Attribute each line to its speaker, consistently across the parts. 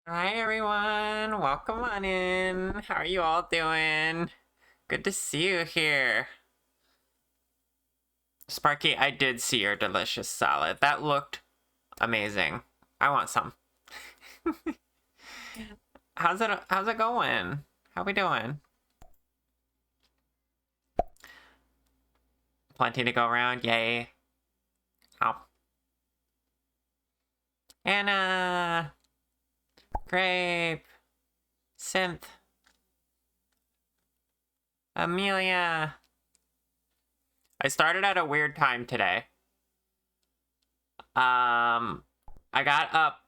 Speaker 1: Hi everyone, welcome on in. How are you all doing? Good to see you here. Sparky, I did see your delicious salad. That looked amazing. I want some. How's it going? How we doing? Plenty to go around, yay. Oh. Anna, Grape, Synth, Amelia. I started at a weird time today. I got up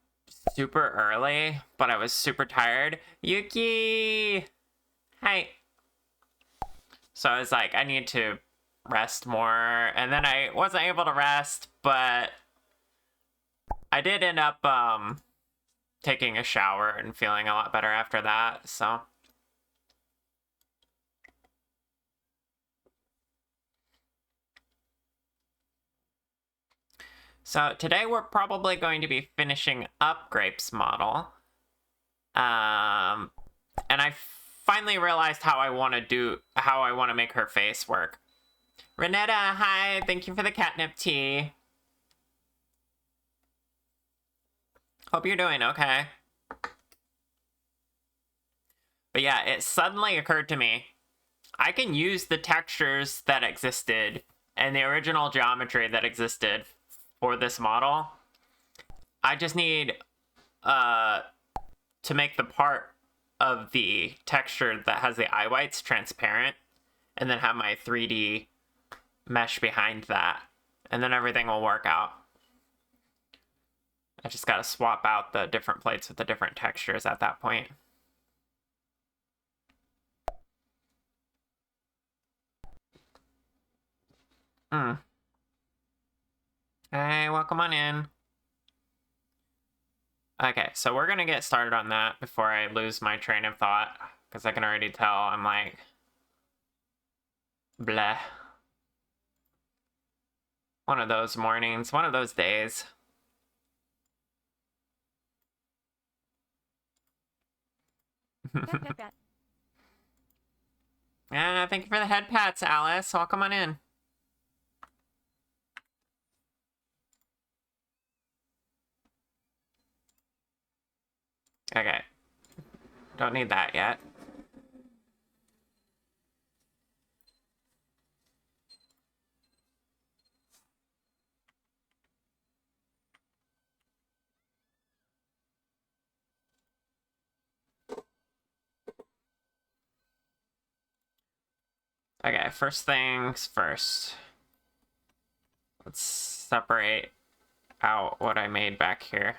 Speaker 1: super early, but I was super tired. Yuki! Hi. So I was like, I need to rest more. And then I wasn't able to rest, but I did end up taking a shower and feeling a lot better after that. So today we're probably going to be finishing up Grape's model. And I finally realized how I want to make her face work. Renetta, hi, thank you for the catnip tea. Hope you're doing okay. But yeah, it suddenly occurred to me, I can use the textures that existed and the original geometry that existed for this model. I just need to make the part of the texture that has the eye whites transparent, and then have my 3D mesh behind that, and then everything will work out. I just gotta swap out the different plates with the different textures at that point. Hey, welcome on in. Okay, so we're gonna get started on that before I lose my train of thought, because I can already tell I'm like, bleh. One of those mornings, one of those days. Yeah, thank you for the head pats, Alice. Welcome on in. Okay. Don't need that yet. Okay, first things first. Let's separate out what I made back here.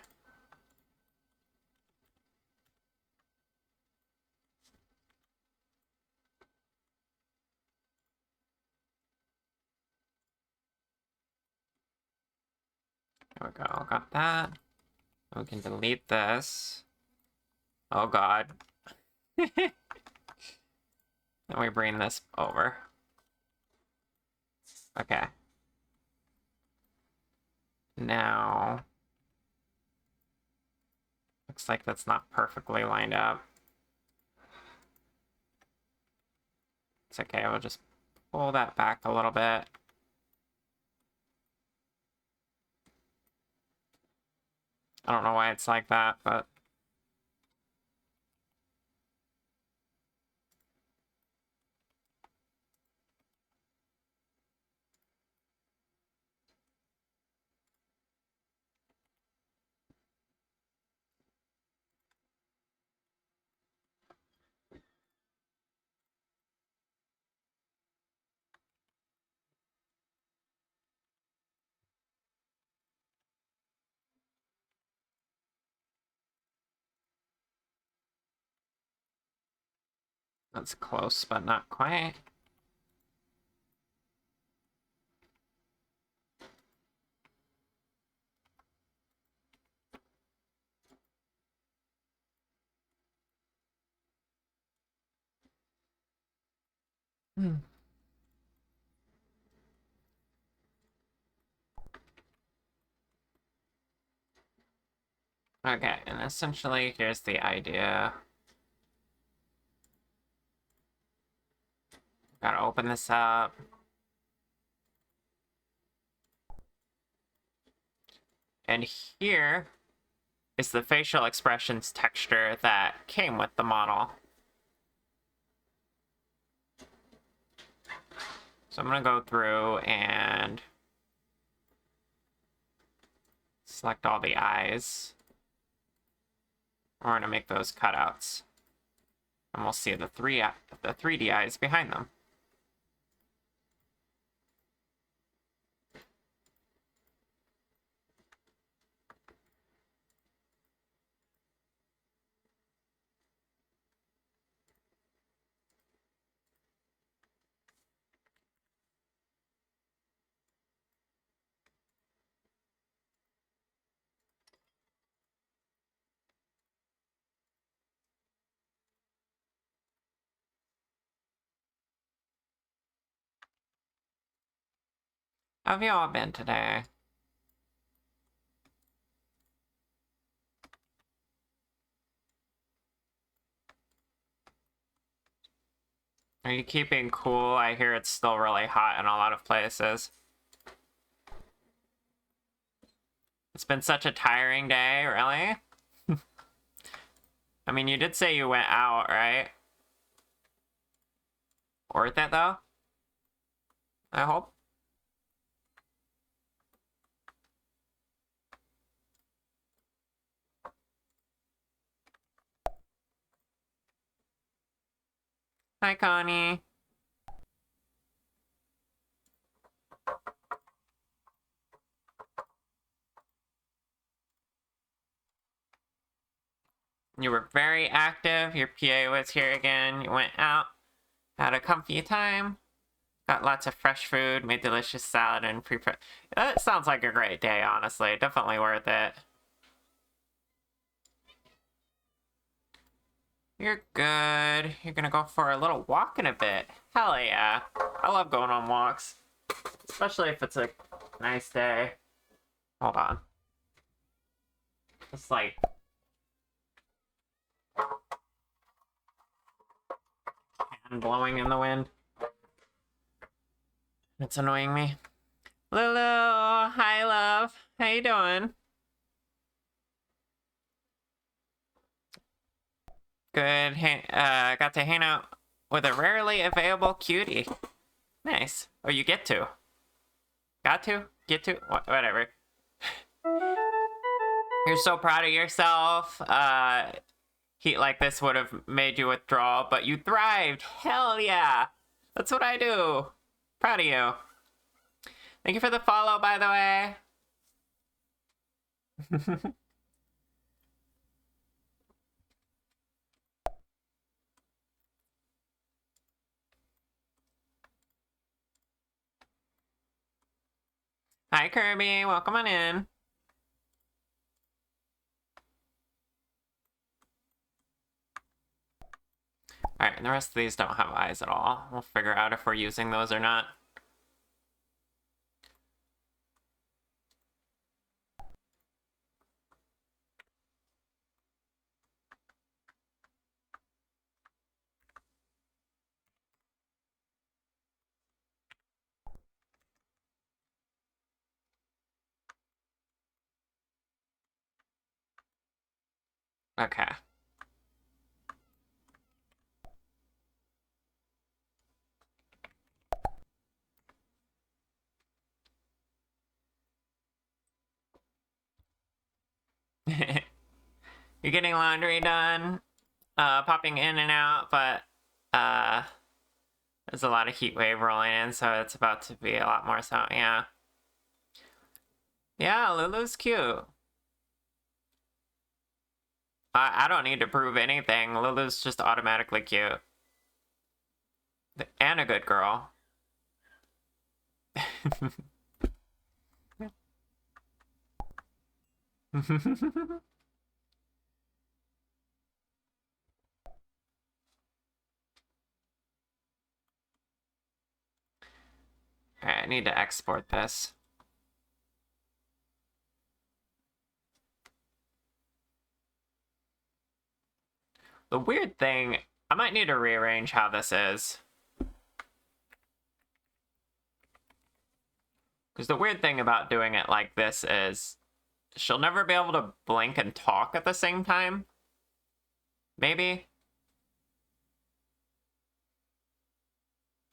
Speaker 1: There we go, got that. We can delete this. Oh god. Then we bring this over. Okay. Now, looks like that's not perfectly lined up. It's okay, we'll just pull that back a little bit. I don't know why it's like that, but... That's close, but not quite. Okay, and essentially, here's the idea. Gotta open this up. And here is the facial expressions texture that came with the model. So I'm gonna go through and select all the eyes. We're gonna make those cutouts. And we'll see the 3D eyes behind them. How have you all been today? Are you keeping cool? I hear it's still really hot in a lot of places. It's been such a tiring day, really? I mean, you did say you went out, right? Worth it, though? I hope. Hi, Connie. You were very active. Your PA was here again. You went out, had a comfy time, got lots of fresh food, made delicious salad, and pre-prep. That sounds like a great day, honestly. Definitely worth it. You're good. You're gonna go for a little walk in a bit. Hell yeah. I love going on walks. Especially if it's a nice day. Hold on. Just like... fan blowing in the wind. It's annoying me. Lulu! Hi, love. How you doing? Good. Got to hang out with a rarely available cutie. Nice. Oh, you get to. Got to? Get to? Whatever. You're so proud of yourself. Heat like this would have made you withdraw, but you thrived. Hell yeah. That's what I do. Proud of you. Thank you for the follow, by the way. Hi, Kirby. Welcome on in. Alright, and the rest of these don't have eyes at all. We'll figure out if we're using those or not. Okay. You're getting laundry done, popping in and out, but there's a lot of heat wave rolling in, so it's about to be a lot more so, yeah. Yeah, Lulu's cute. I don't need to prove anything. Lulu's just automatically cute. And a good girl. Alright, I need to export this. The weird thing, I might need to rearrange how this is. Because the weird thing about doing it like this is she'll never be able to blink and talk at the same time. Maybe?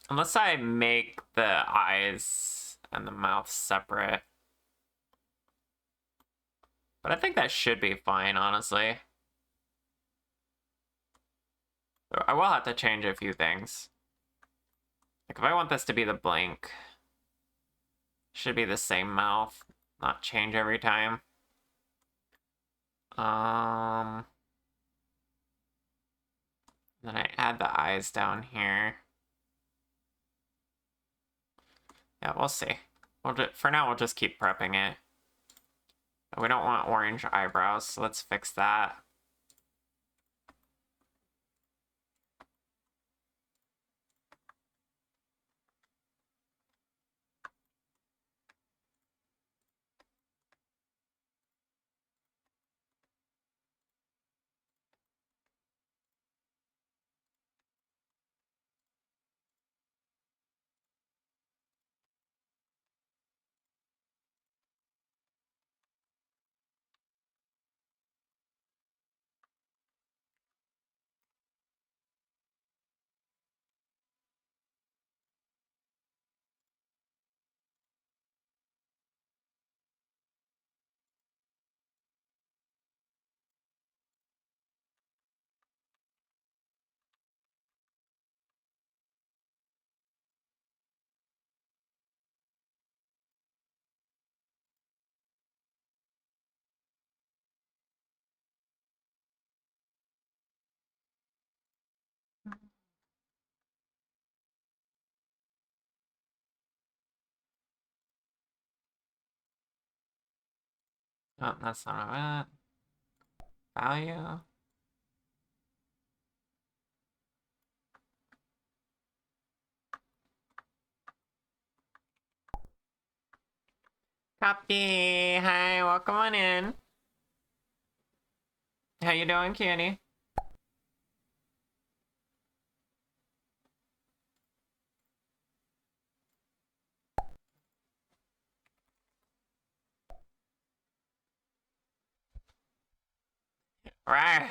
Speaker 1: Unless I make the eyes and the mouth separate. But I think that should be fine, honestly. I will have to change a few things. Like, if I want this to be the blink, should be the same mouth, not change every time. Then I add the eyes down here. Yeah, we'll see. For now, we'll just keep prepping it. We don't want orange eyebrows, so let's fix that. Oh, that's not it. Value. Copy. Hi, welcome on in. How you doing, cutie? Right.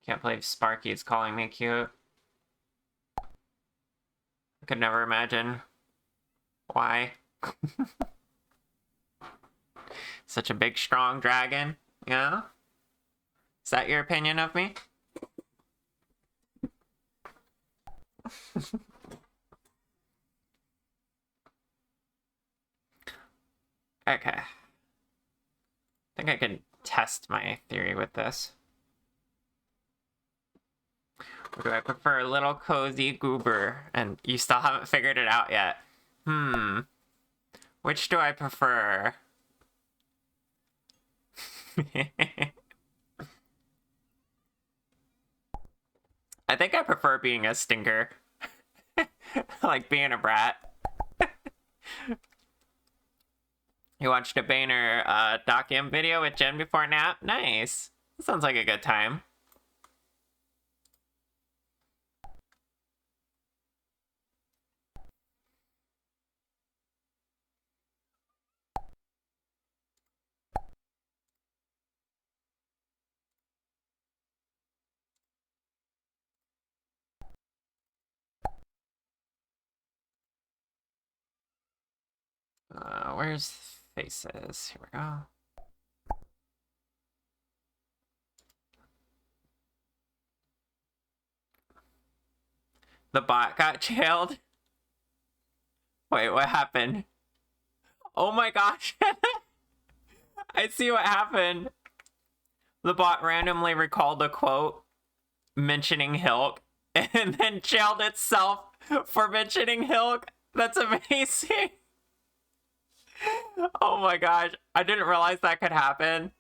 Speaker 1: Can't believe Sparky's calling me cute. I could never imagine why. Such a big, strong dragon, yeah? Is that your opinion of me? Okay. I think I can test my theory with this. Or do I prefer a little cozy goober? And you still haven't figured it out yet. Which do I prefer? I think I prefer being a stinker. Like being a brat. You watched a Boehner docu video with Jen before nap? Nice. That sounds like a good time. Where's faces? Here we go. The bot got jailed? Wait, what happened? Oh my gosh. I see what happened. The bot randomly recalled a quote mentioning Hilk and then jailed itself for mentioning Hilk. That's amazing. Oh my gosh. I didn't realize that could happen.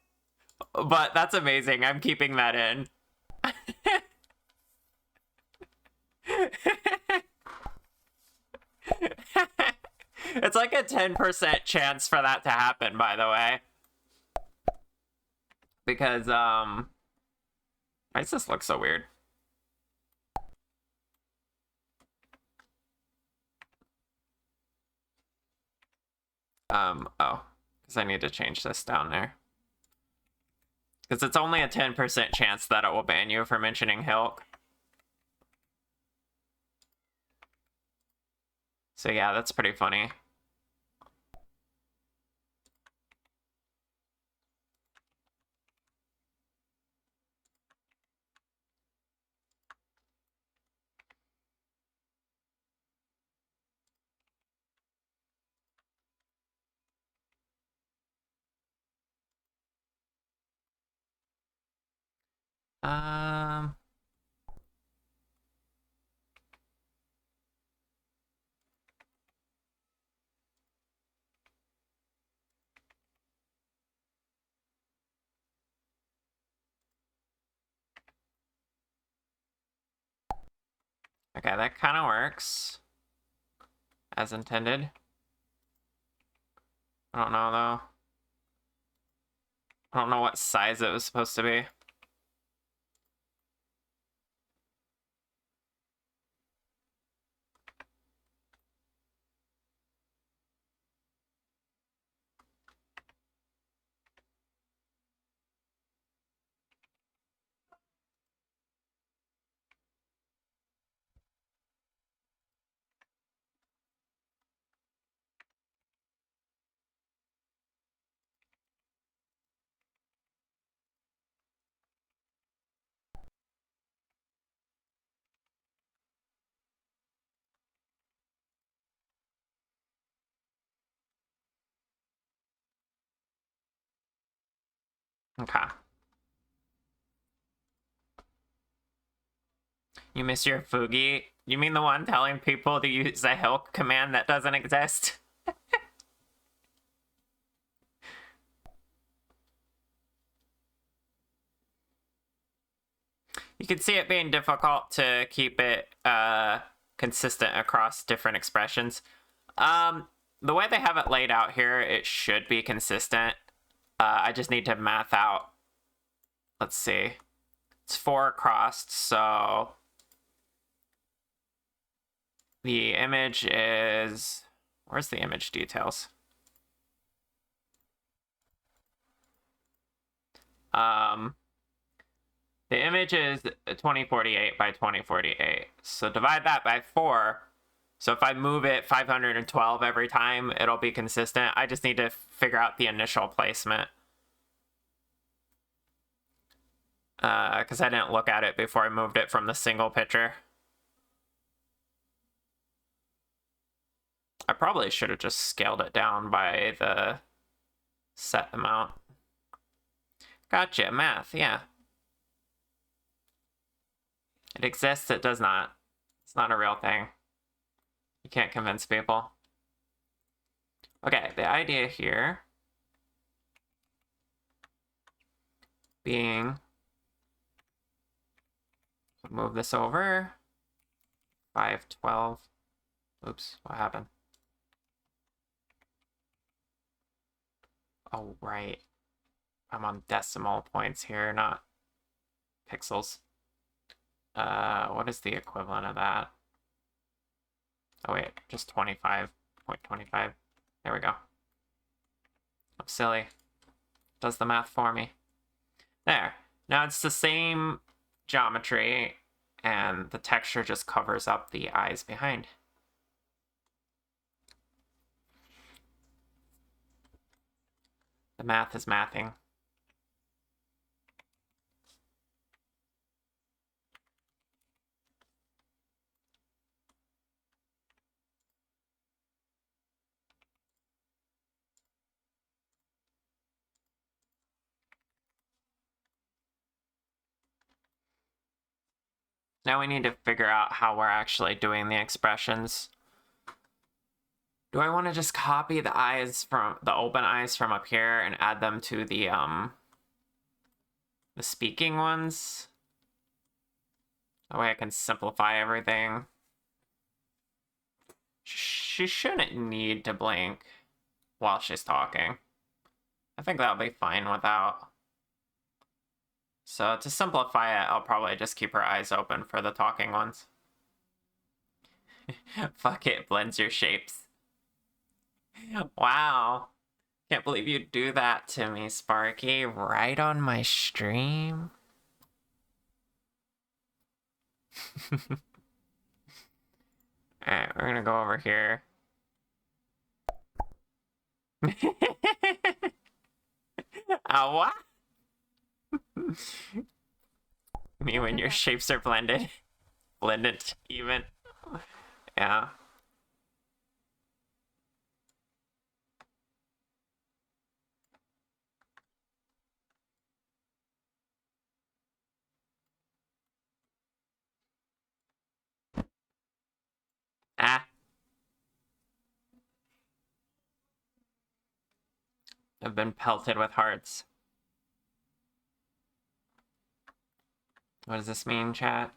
Speaker 1: But that's amazing. I'm keeping that in. It's like a 10% chance for that to happen, by the way. Because, why does this look so weird? Oh. Because I need to change this down there. Because it's only a 10% chance that it will ban you for mentioning Hilk. So yeah, that's pretty funny. Um... Okay, that kind of works. As intended. I don't know, though. I don't know what size it was supposed to be. Okay. You miss your Fugi? You mean the one telling people to use a Hilk command that doesn't exist? You can see it being difficult to keep it consistent across different expressions. The way they have it laid out here, it should be consistent. I just need to math out. Let's see. It's 4 across, so the image is... Where's the image details? The image is 2048 by 2048. So divide that by 4. So if I move it 512 every time, it'll be consistent. I just need to figure out the initial placement. Because I didn't look at it before I moved it from the single picture. I probably should have just scaled it down by the set amount. Gotcha, math, yeah. It exists, it does not. It's not a real thing. You can't convince people. Okay, the idea here being, move this over, 512. Oops, what happened? Oh, right. I'm on decimal points here, not pixels. What is the equivalent of that? Oh wait, just 25.25. There we go. I'm silly. Does the math for me. There. Now it's the same geometry, and the texture just covers up the eyes behind. The math is mathing. Now we need to figure out how we're actually doing the expressions. Do I want to just copy the eyes from the open eyes from up here and add them to the speaking ones? That way I can simplify everything. Shh. she shouldn't need to blink while she's talking. I think that'll be fine without. So to simplify it, I'll probably just keep her eyes open for the talking ones. Fuck it, blends your shapes. Wow. Can't believe you'd do that to me, Sparky. Right on my stream? Alright, we're gonna go over here. What? Me when your shapes are blended. Blended even. Yeah. Ah. I've been pelted with hearts. What does this mean, chat?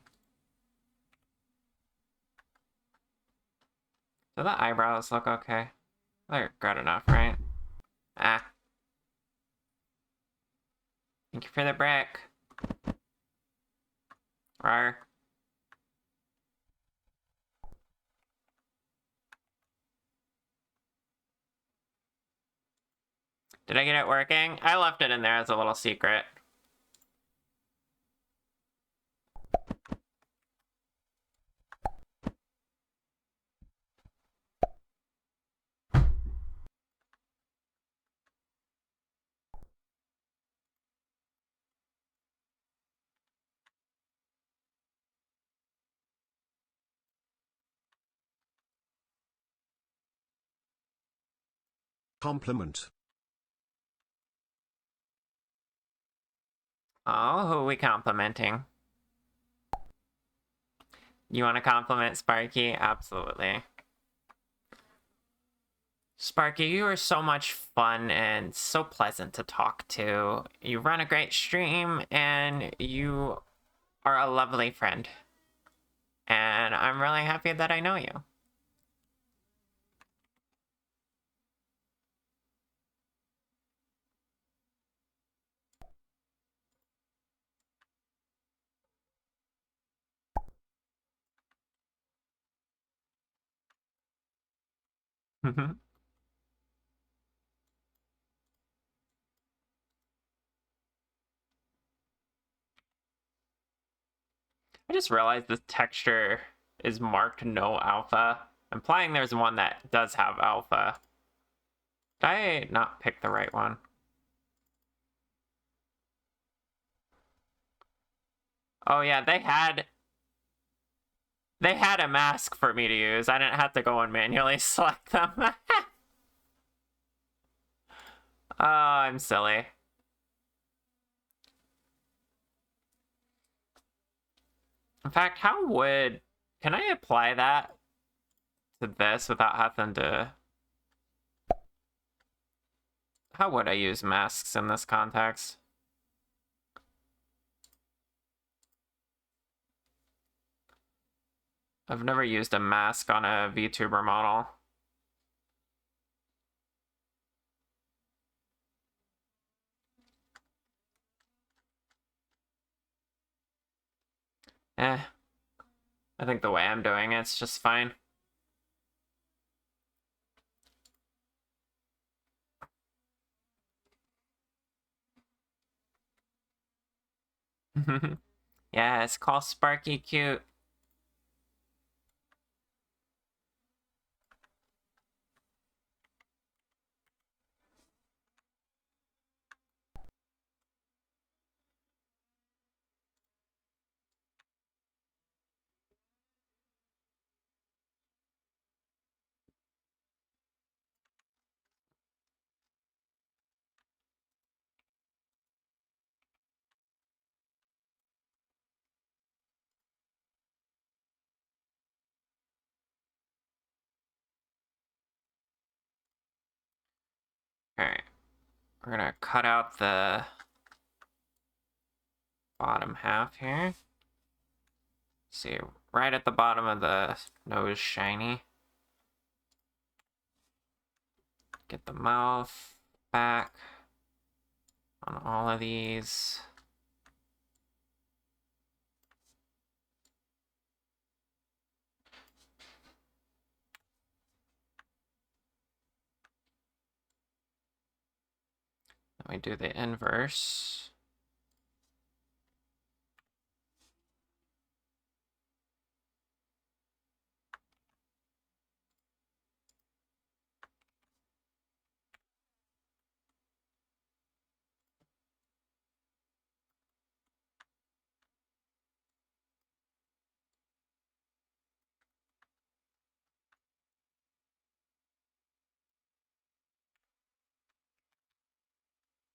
Speaker 1: Do the eyebrows look okay? They're good enough, right? Ah. Thank you for the brick. Rar. Did I get it working? I left it in there as a little secret.
Speaker 2: Compliment.
Speaker 1: Oh, who are we complimenting? You want to compliment Sparky? Absolutely. Sparky, you are so much fun and so pleasant to talk to. You run a great stream and you are a lovely friend. And I'm really happy that I know you. I just realized this texture is marked no alpha, implying there's one that does have alpha. Did I not pick the right one? Oh yeah, they had a mask for me to use. I didn't have to go and manually select them. Oh, I'm silly. In fact, can I apply that to this without having to... How would I use masks in this context? I've never used a mask on a VTuber model. I think the way I'm doing it's just fine. Yeah, it's called Sparky Cute. Alright. We're gonna cut out the bottom half here. See, right at the bottom of the nose shiny. Get the mouth back on all of these. Then we do the inverse.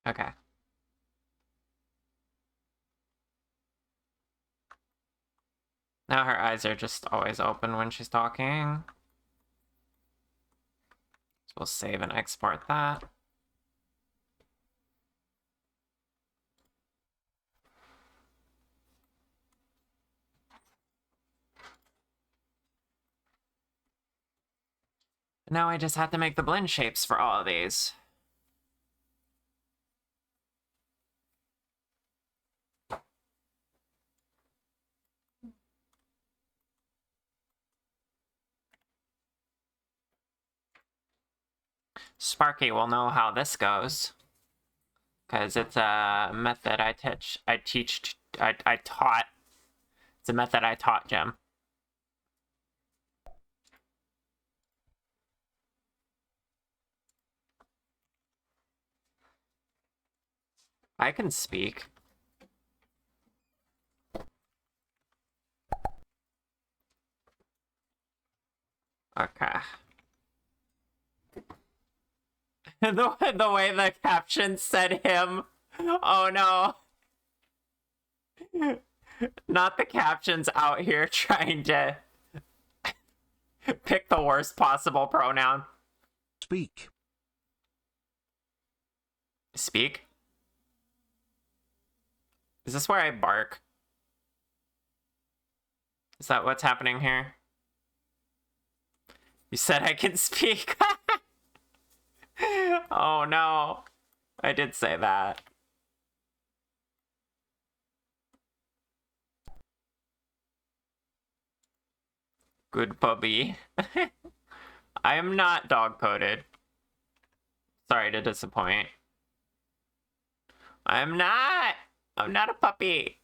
Speaker 1: Okay. Now her eyes are just always open when she's talking. So we'll save and export that. Now I just have to make the blend shapes for all of these. Sparky will know how this goes, because it's a method I taught. It's a method I taught Jim. I can speak. Okay. The way the caption said him. Oh no. Not the captions out here trying to pick the worst possible pronoun.
Speaker 2: Speak.
Speaker 1: Speak? Is this where I bark? Is that what's happening here? You said I can speak. Oh no. I did say that. Good puppy. I am not dog-coded. Sorry to disappoint. I'm not a puppy.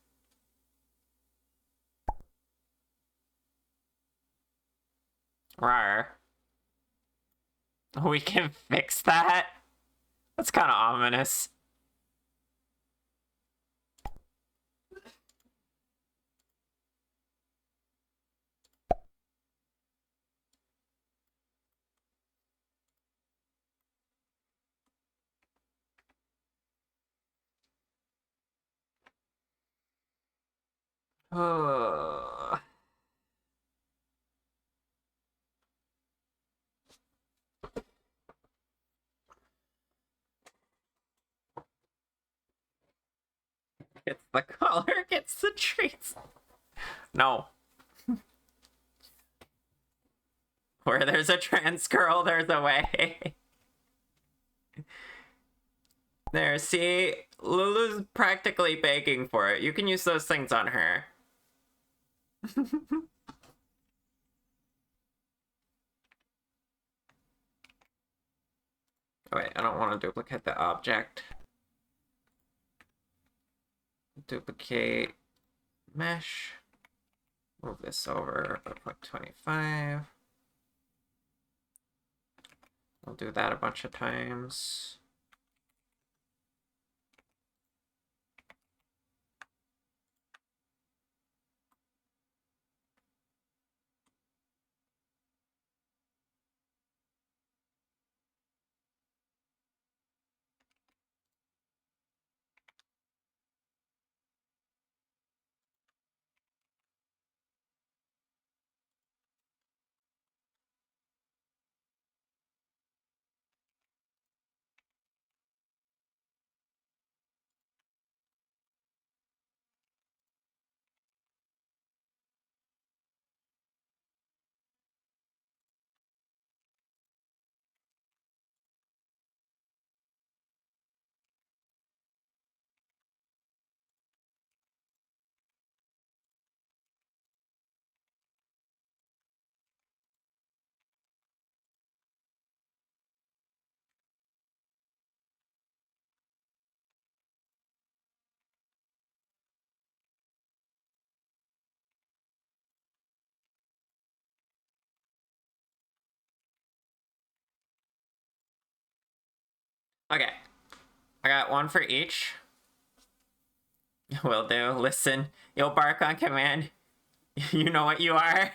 Speaker 1: Rawr. We can fix that? That's kind of ominous. Oh. Gets the color, gets the treats. No. Where there's a trans girl, there's a way. There, see? Lulu's practically begging for it. You can use those things on her. Wait, I don't want to duplicate the object. Duplicate mesh. Move this over, put 25. We'll do that a bunch of times. Okay. I got one for each. Will do. Listen, you'll bark on command. You know what you are.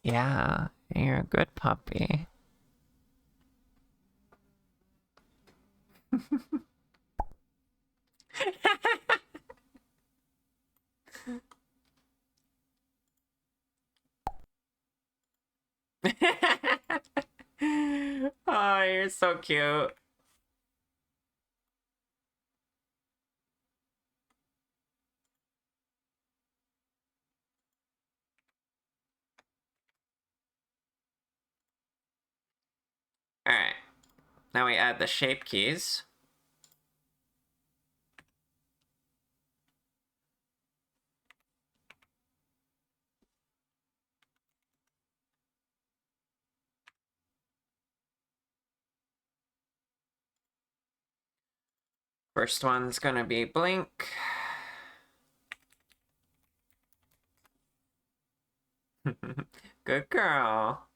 Speaker 1: Yeah, you're a good puppy. Oh, you're so cute. Alright. Now we add the shape keys. First one's gonna be blink. Good girl.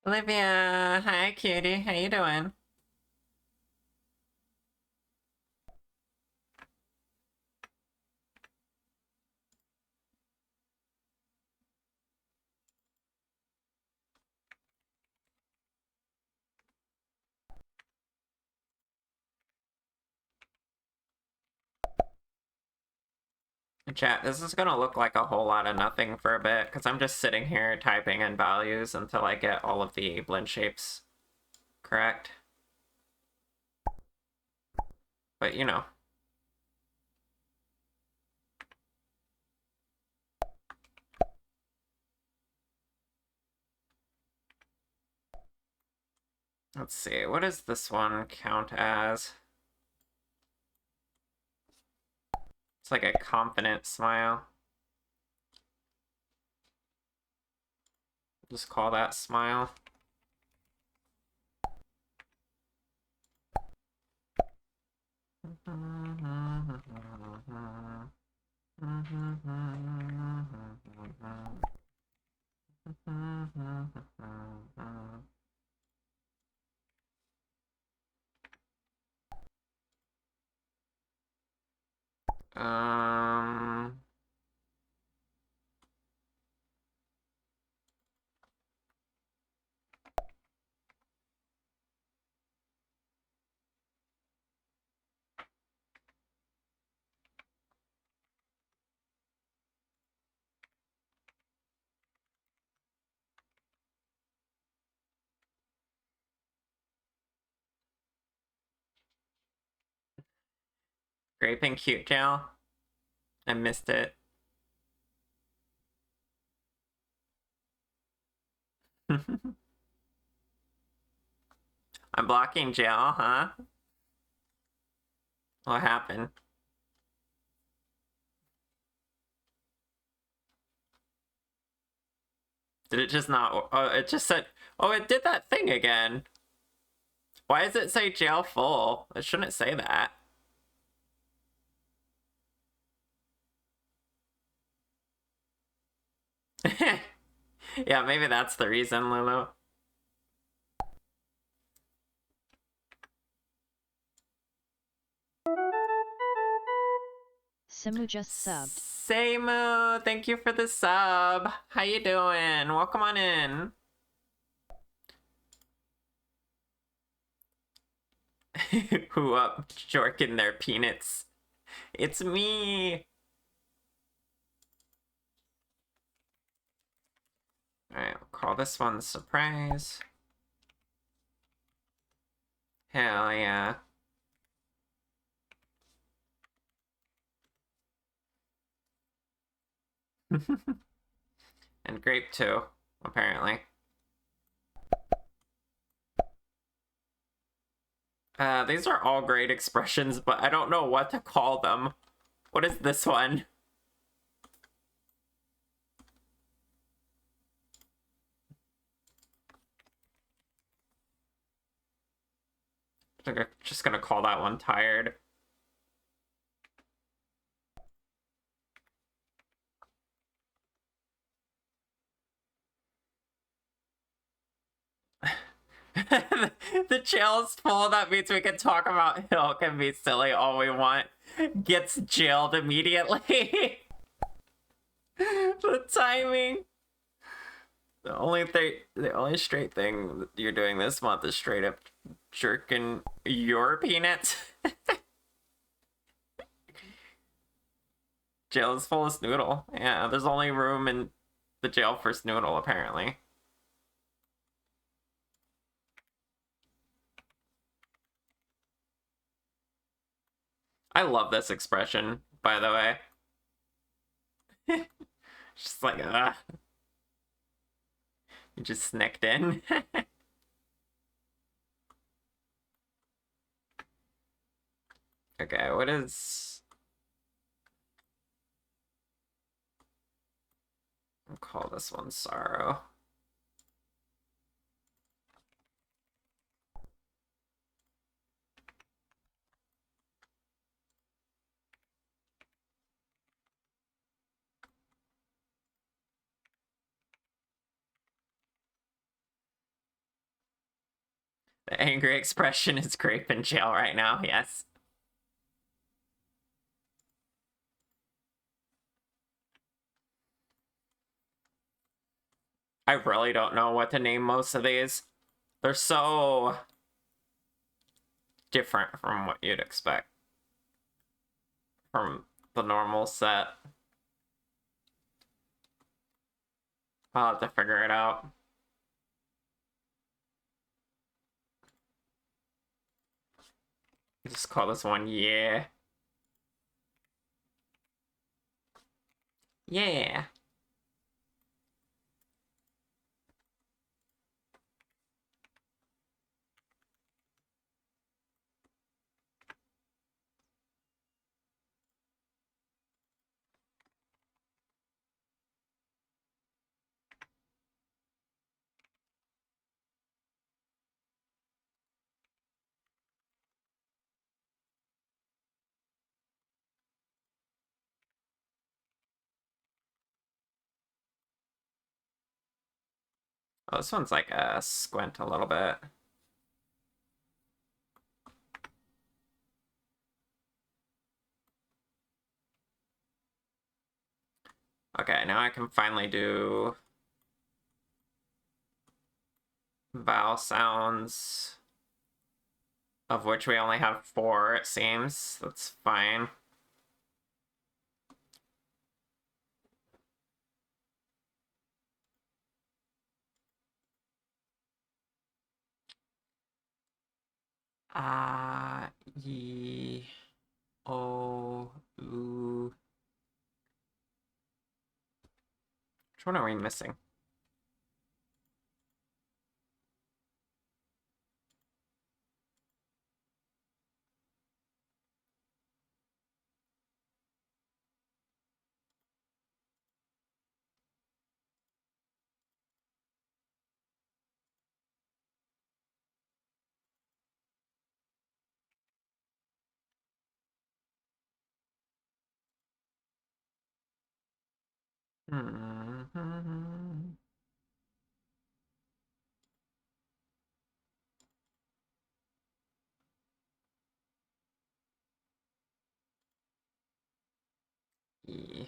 Speaker 1: Olivia, hi cutie, how you doing? Chat, this is gonna look like a whole lot of nothing for a bit, because I'm just sitting here typing in values until I get all of the blend shapes correct. But you know. Let's see, what does this one count as? It's like a confident smile. Just call that smile. Um, Grape and cute gel. I missed it. I'm blocking gel, huh? What happened? Did it just not? Oh, it just said. Oh, it did that thing again. Why does it say jail full? It shouldn't say that. Yeah, maybe that's the reason, Lulu.
Speaker 2: Samu just subbed.
Speaker 1: Samu, thank you for the sub. How you doing? Welcome on in. Who up jorking their peanuts? It's me. Alright, we'll call this one surprise. Hell yeah. And grape too, apparently. These are all great expressions, but I don't know what to call them. What is this one? I think I'm just gonna call that one tired. The jail's full. That means we can talk about Hill can be silly all we want. Gets jailed immediately. The timing. The only straight thing you're doing this month is straight up jerking your peanuts. Jail is full of Snoodle. Yeah, there's only room in the jail for Snoodle, apparently. I love this expression, by the way. Just like, you just sneaked in. Okay, what is... I'll call this one Sorrow. The angry expression is grape in jail right now, yes. I really don't know what to name most of these. They're so different from what you'd expect from the normal set. I'll have to figure it out. Just call this one Yeah. Yeah. Oh, this one's like a squint a little bit. Okay, now I can finally do vowel sounds, of which we only have 4, it seems. That's fine. Ah, ye, o, u. Which one are we missing? Hmm. E.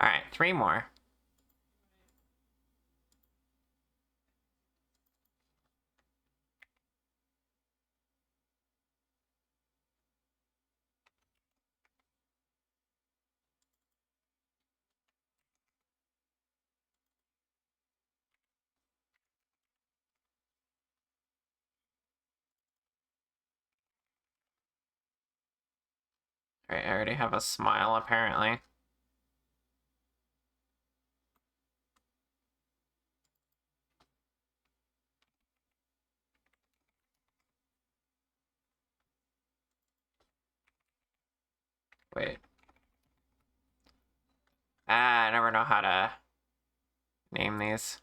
Speaker 1: All right, 3 more. All right, I already have a smile apparently. Wait. I never know how to name these.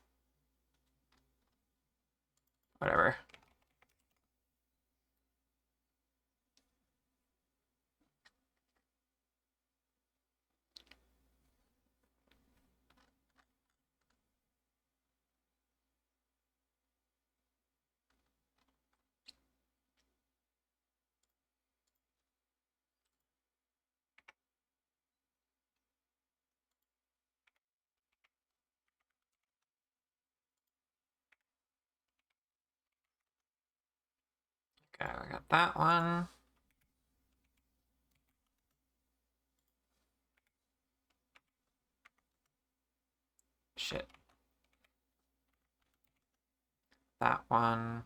Speaker 1: Whatever. Okay, we got that one. Shit. That one.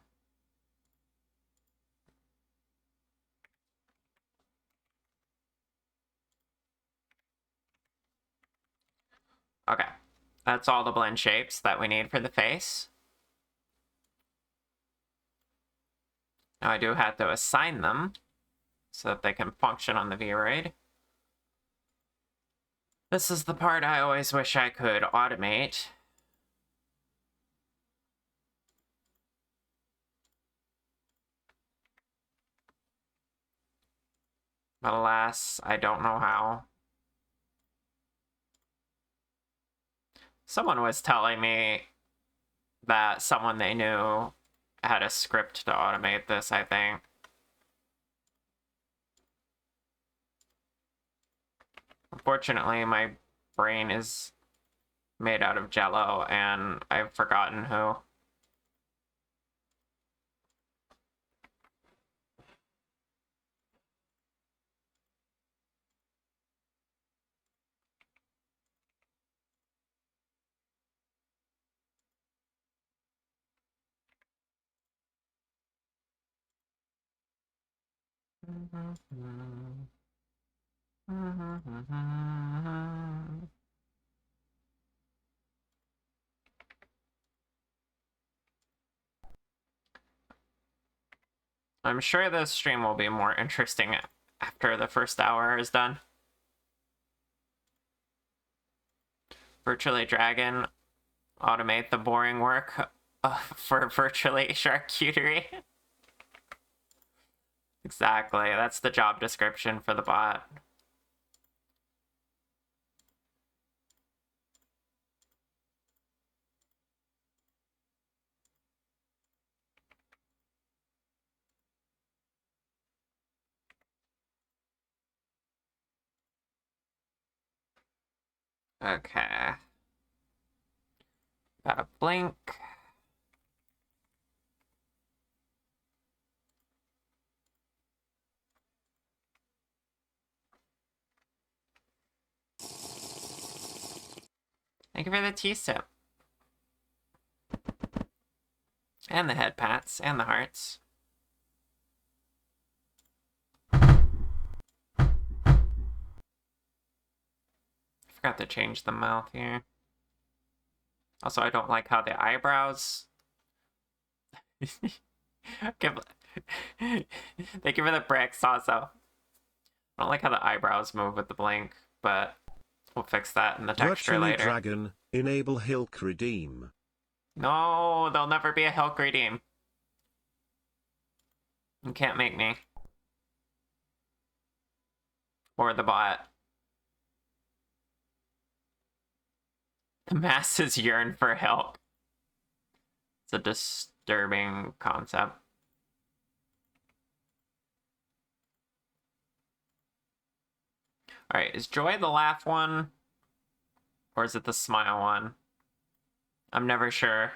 Speaker 1: Okay. That's all the blend shapes that we need for the face. Now I do have to assign them so that they can function on the Vroid. This is the part I always wish I could automate. But alas, I don't know how. Someone was telling me that someone they knew had a script to automate this, I think. Unfortunately, my brain is made out of jello, and I've forgotten who. I'm sure this stream will be more interesting after the first hour is done. Virtually Dragon, automate the boring work for virtually charcuterie. Exactly, that's the job description for the bot. Okay. Got a blink. Thank you for the tea sip. And the head pats, and the hearts. Forgot to change the mouth here. Also, I don't like how the eyebrows... Thank you for the bricks, also. I don't like how the eyebrows move with the blink, but we'll fix that in the texture
Speaker 2: Virtually
Speaker 1: later.
Speaker 2: Dragon, enable Hilk Redeem.
Speaker 1: No, there'll never be a Hilk redeem. You can't make me. Or the bot. The masses yearn for Hilk. It's a disturbing concept. Alright, is Joy the laugh one? Or is it the smile one? I'm never sure.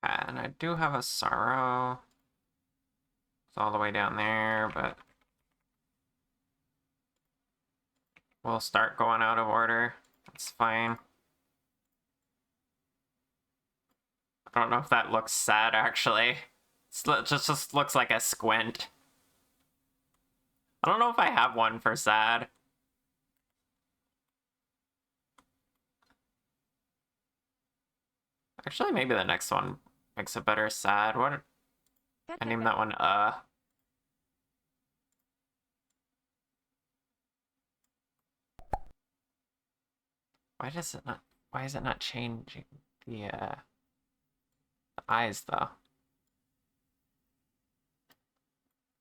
Speaker 1: And I do have a sorrow. It's all the way down there, but we'll start going out of order. That's fine. I don't know if that looks sad, actually. It just looks like a squint. I don't know if I have one for sad. Actually, maybe the next one makes a better sad. What? I named that one, Why is it not changing the eyes, though?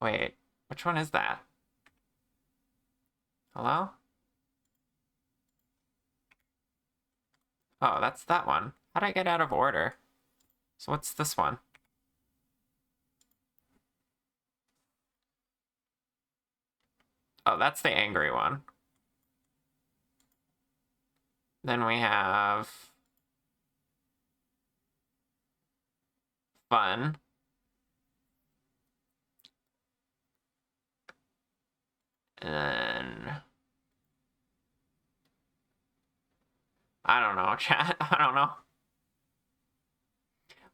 Speaker 1: Wait, which one is that? Hello? Oh, that's that one. How'd I get out of order? So what's this one? Oh, that's the angry one. Then we have... fun. And then... I don't know, chat. I don't know.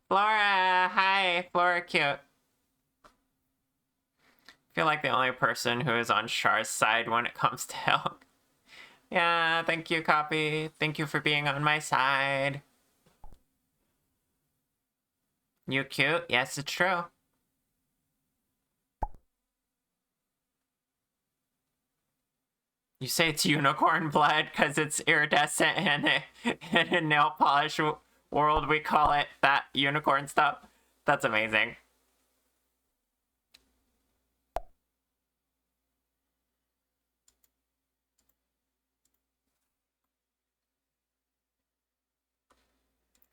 Speaker 1: Flora! Hi! Flora cute. I feel like the only person who is on Char's side when it comes to Hilk. Yeah, thank you, Copy. Thank you for being on my side. You cute? Yes, it's true. You say it's unicorn blood because it's iridescent and in a nail polish world we call it that unicorn stuff. That's amazing.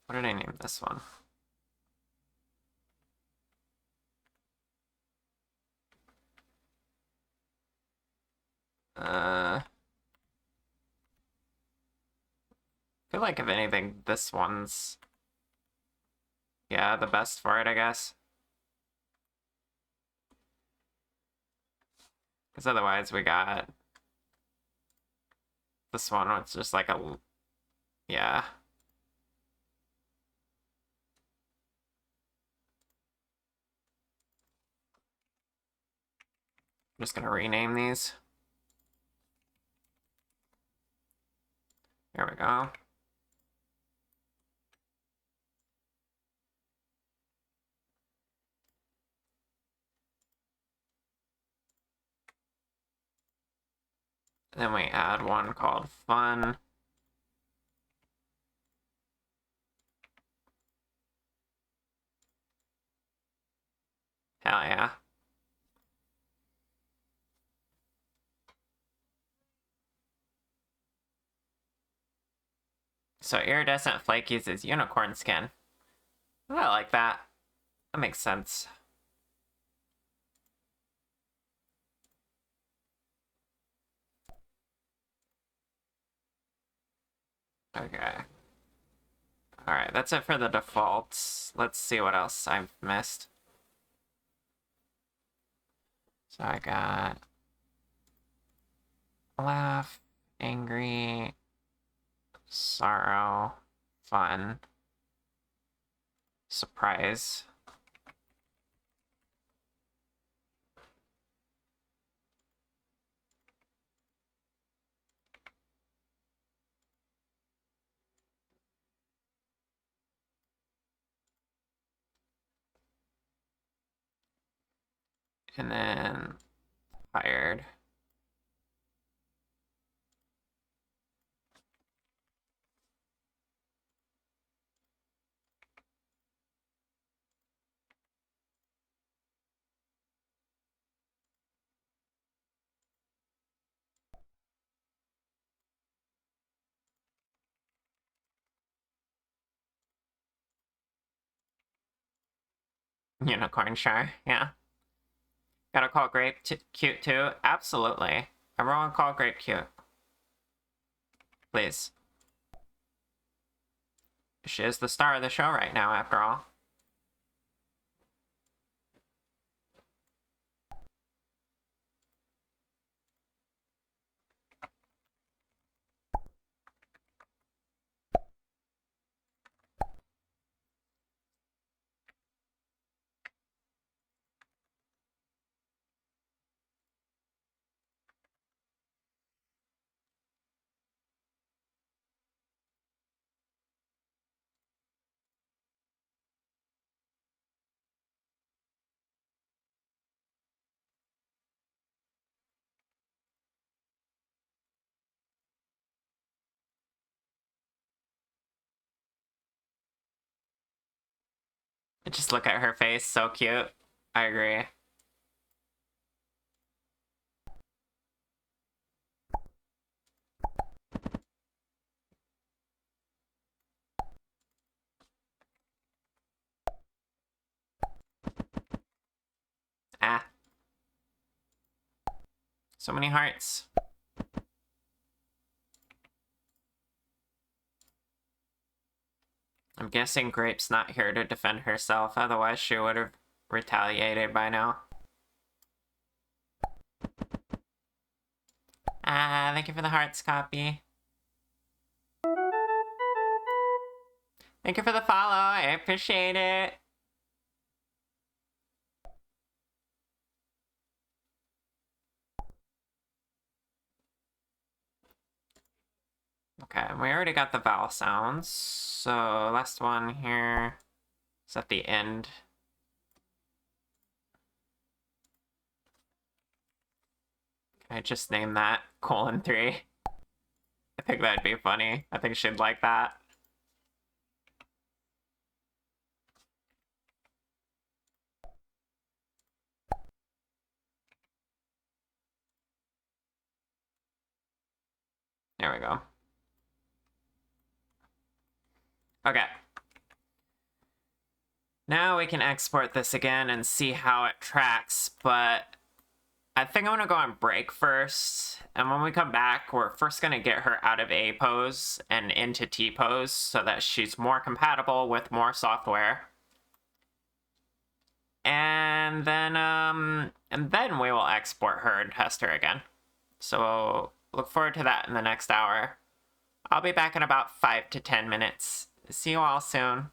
Speaker 1: What did I name this one? I feel like if anything, this one's, yeah, the best for it, I guess. Because otherwise we got this one, it's just like a, yeah. I'm just gonna rename these. There we go. Then we add one called fun. Hell yeah. So iridescent flakies is unicorn skin. I like that. That makes sense. Okay. Alright, that's it for the defaults. Let's see what else I've missed. So I got laugh, angry, sorrow, fun, surprise. And then tired. Unicorn shy, yeah. Gotta call grape cute too? Absolutely. Everyone call grape cute. Please. She is the star of the show right now, after all. Just look at her face, so cute. I agree. Ah. So many hearts. I'm guessing Grape's not here to defend herself, otherwise she would have retaliated by now. Ah, thank you for the hearts copy. Thank you for the follow, I appreciate it. Okay, we already got the vowel sounds, so last one here is at the end. Can I just name that :3? I think that'd be funny. I think she'd like that. There we go. Okay. Now we can export this again and see how it tracks, but I think I'm gonna go on break first, and when we come back, we're first gonna get her out of A pose and into T pose so that she's more compatible with more software. And then we will export her and test her again. So look forward to that in the next hour. I'll be back in about 5 to 10 minutes. See you all soon.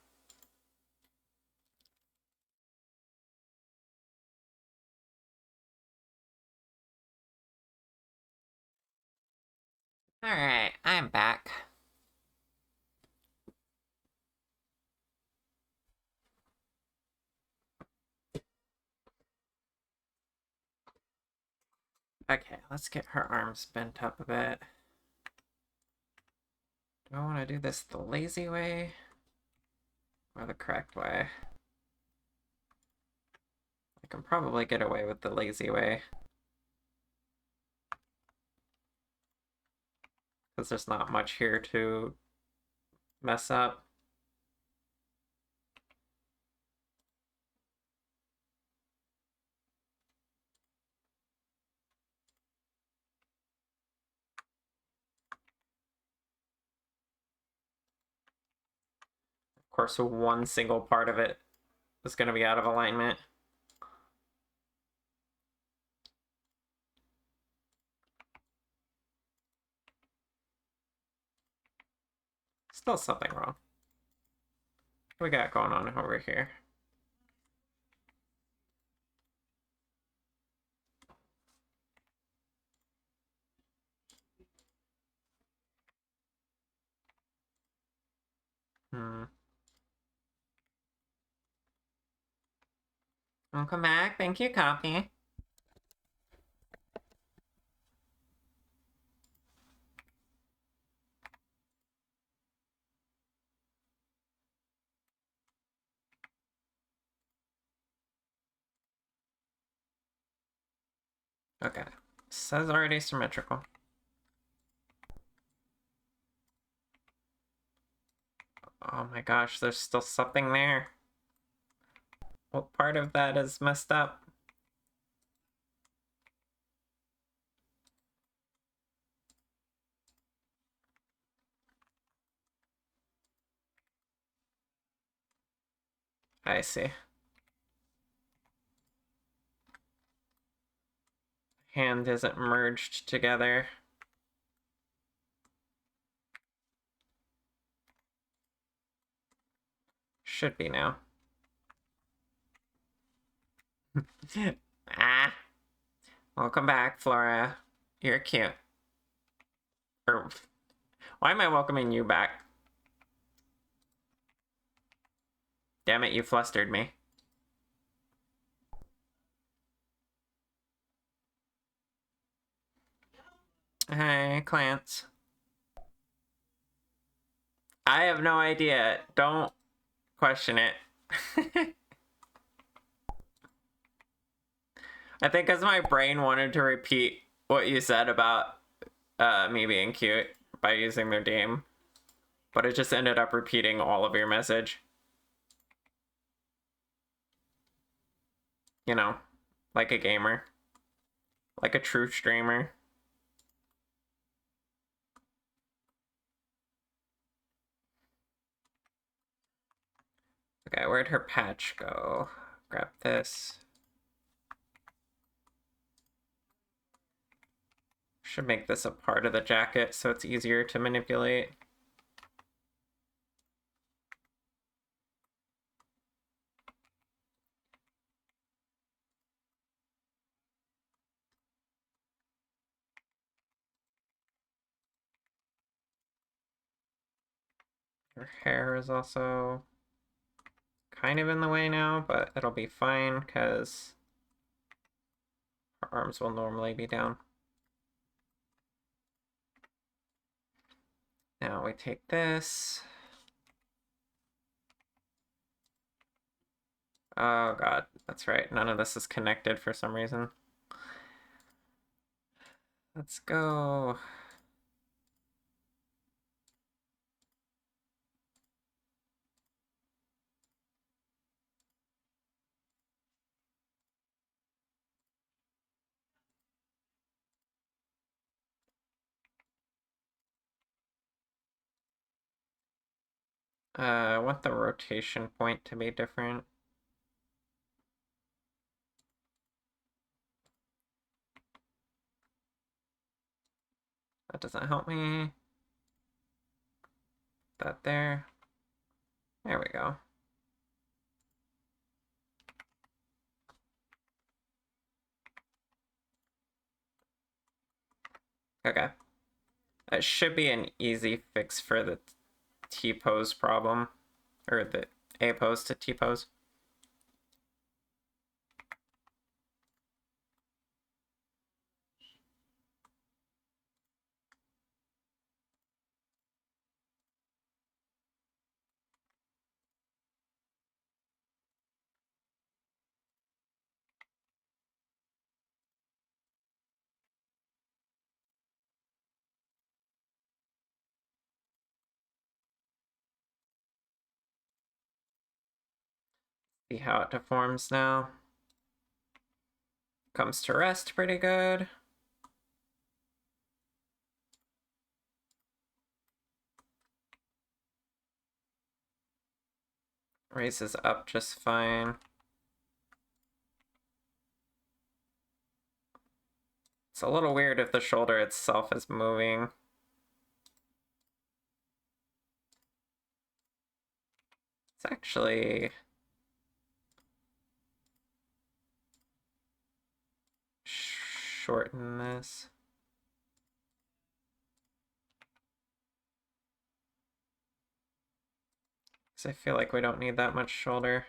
Speaker 1: Alright, I'm back. Okay, let's get her arms bent up a bit. Do I want to do this the lazy way or the correct way? I can probably get away with the lazy way, because there's not much here to mess up. Of course, one single part of it is going to be out of alignment. Still something wrong. What we got going on over here? Welcome back. Thank you, coffee. Okay. Says already symmetrical. Oh my gosh, there's still something there. What part of that is messed up? I see. Hand isn't merged together. Should be now. Ah. Welcome back, Flora. You're cute. Or, why am I welcoming you back? Damn it, you flustered me. Hey, Clance. I have no idea. Don't question it. I think because my brain wanted to repeat what you said about me being cute by using their name, but it just ended up repeating all of your message. You know, like a gamer, like a true streamer. Okay, where'd her patch go? Grab this. Should make this a part of the jacket so it's easier to manipulate. Her hair is also kind of in the way now, but it'll be fine because her arms will normally be down. Now we take this. Oh god, that's right. None of this is connected for some reason. Let's go. I want the rotation point to be different. That doesn't help me. That there. There we go. Okay. That should be an easy fix for the T-pose problem. Or the A-pose to T-pose. See how it deforms now. Comes to rest pretty good. Raises up just fine. It's a little weird if the shoulder itself is moving. It's actually shorten this. Because I feel like we don't need that much shoulder.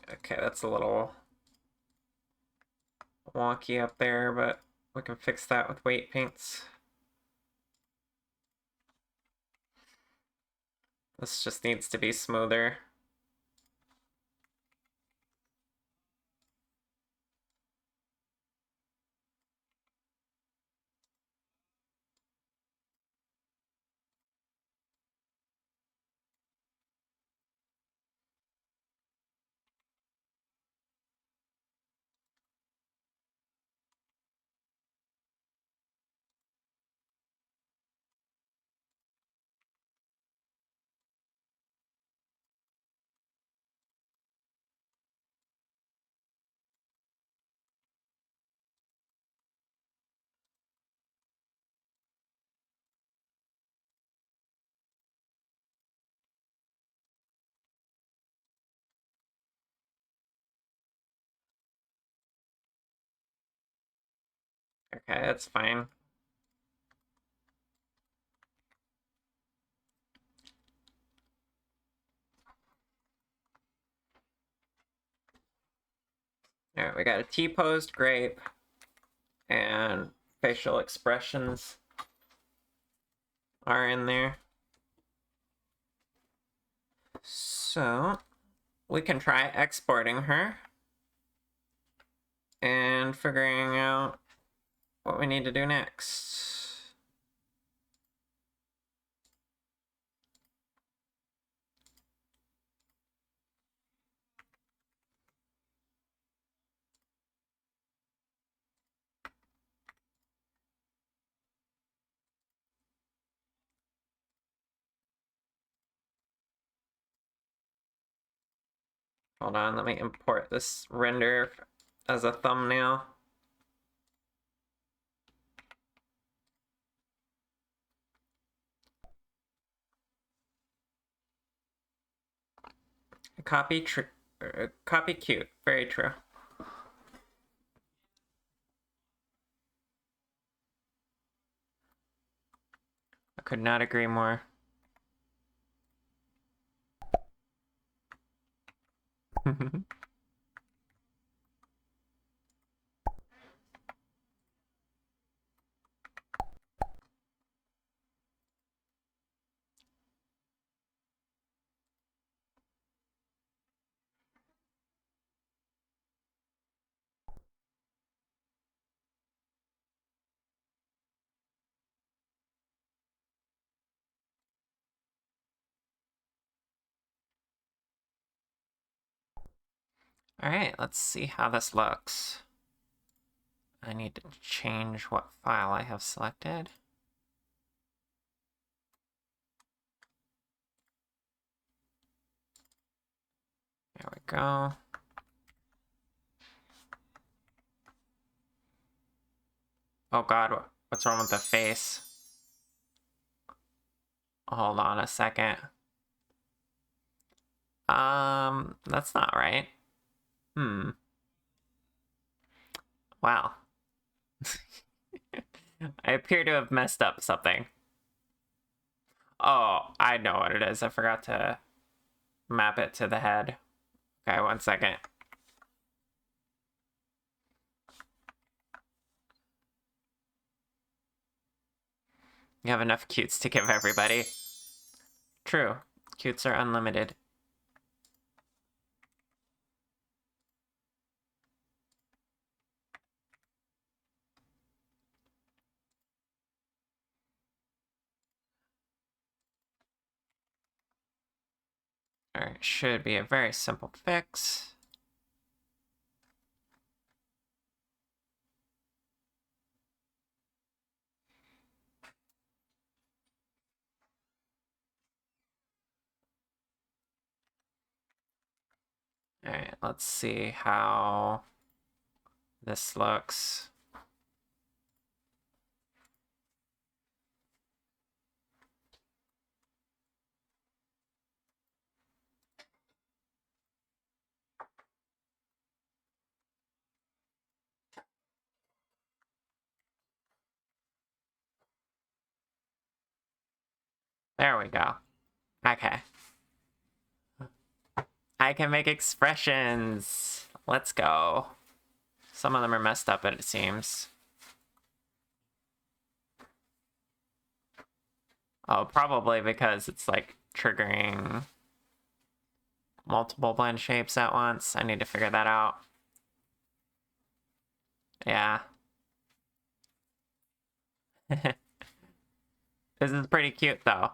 Speaker 1: Okay, that's a little wonky up there, but we can fix that with weight paints. This just needs to be smoother. Okay, that's fine. All right, we got a T-posed grape and facial expressions are in there. So we can try exporting her and figuring out what we need to do next. Hold on, let me import this render as a thumbnail. Copy cute, very true. I could not agree more. All right, let's see how this looks. I need to change what file I have selected. There we go. Oh God, what's wrong with the face? Hold on a second. That's not right. Hmm. Wow. I appear to have messed up something. Oh, I know what it is. I forgot to map it to the head. Okay, 1 second. You have enough cutes to give everybody. True. Cutes are unlimited. Alright, should be a very simple fix. Alright, let's see how this looks. There we go. Okay. I can make expressions. Let's go. Some of them are messed up, it seems. Oh, probably because it's like triggering multiple blend shapes at once. I need to figure that out. Yeah. This is pretty cute though.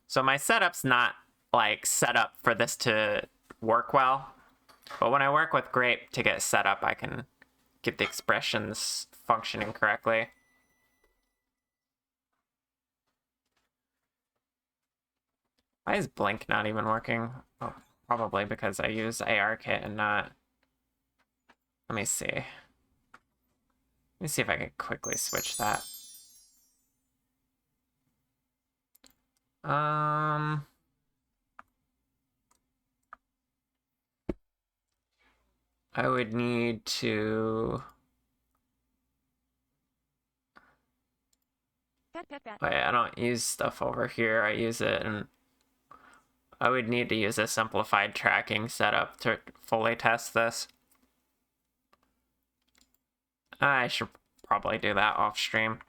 Speaker 1: So my setup's not like set up for this to work well. But when I work with grape to get set up, I can get the expressions functioning correctly. Why is blink not even working? Oh, probably because I use ARKit and not... Let me see. Let me see if I can quickly switch that. I would need to... Wait, I don't use stuff over here. I use it, and I would need to use a simplified tracking setup to fully test this. I should probably do that off stream.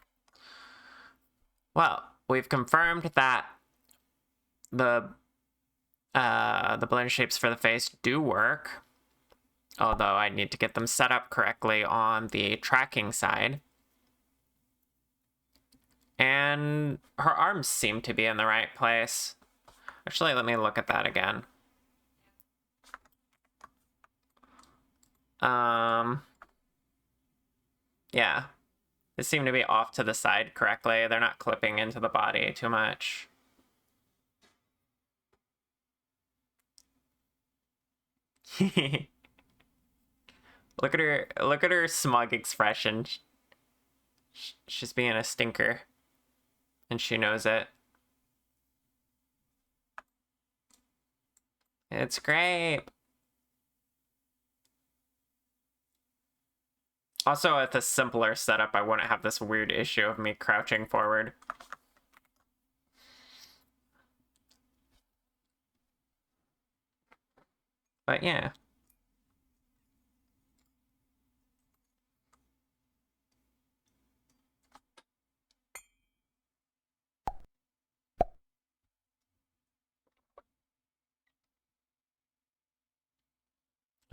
Speaker 1: Well, we've confirmed that the blend shapes for the face do work, although I need to get them set up correctly on the tracking side. And her arms seem to be in the right place. Actually, let me look at that again. Yeah. They seem to be off to the side correctly. They're not clipping into the body too much. Look at her smug expression. She's being a stinker. And she knows it. It's great. Also, with a simpler setup, I wouldn't have this weird issue of me crouching forward. But yeah.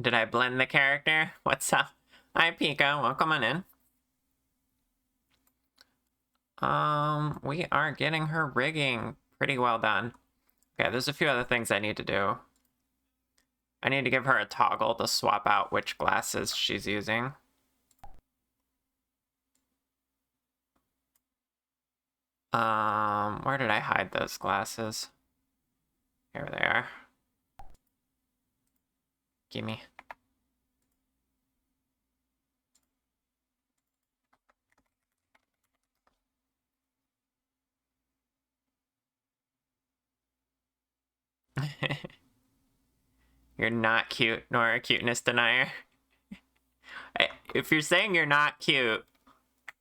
Speaker 1: Did I blend the character? What's up? Hi, Pika. Welcome on in. We are getting her rigging pretty well done. Okay, there's a few other things I need to do. I need to give her a toggle to swap out which glasses she's using. Where did I hide those glasses? Here they are. Gimme. You're not cute, nor a cuteness denier. If you're saying you're not cute,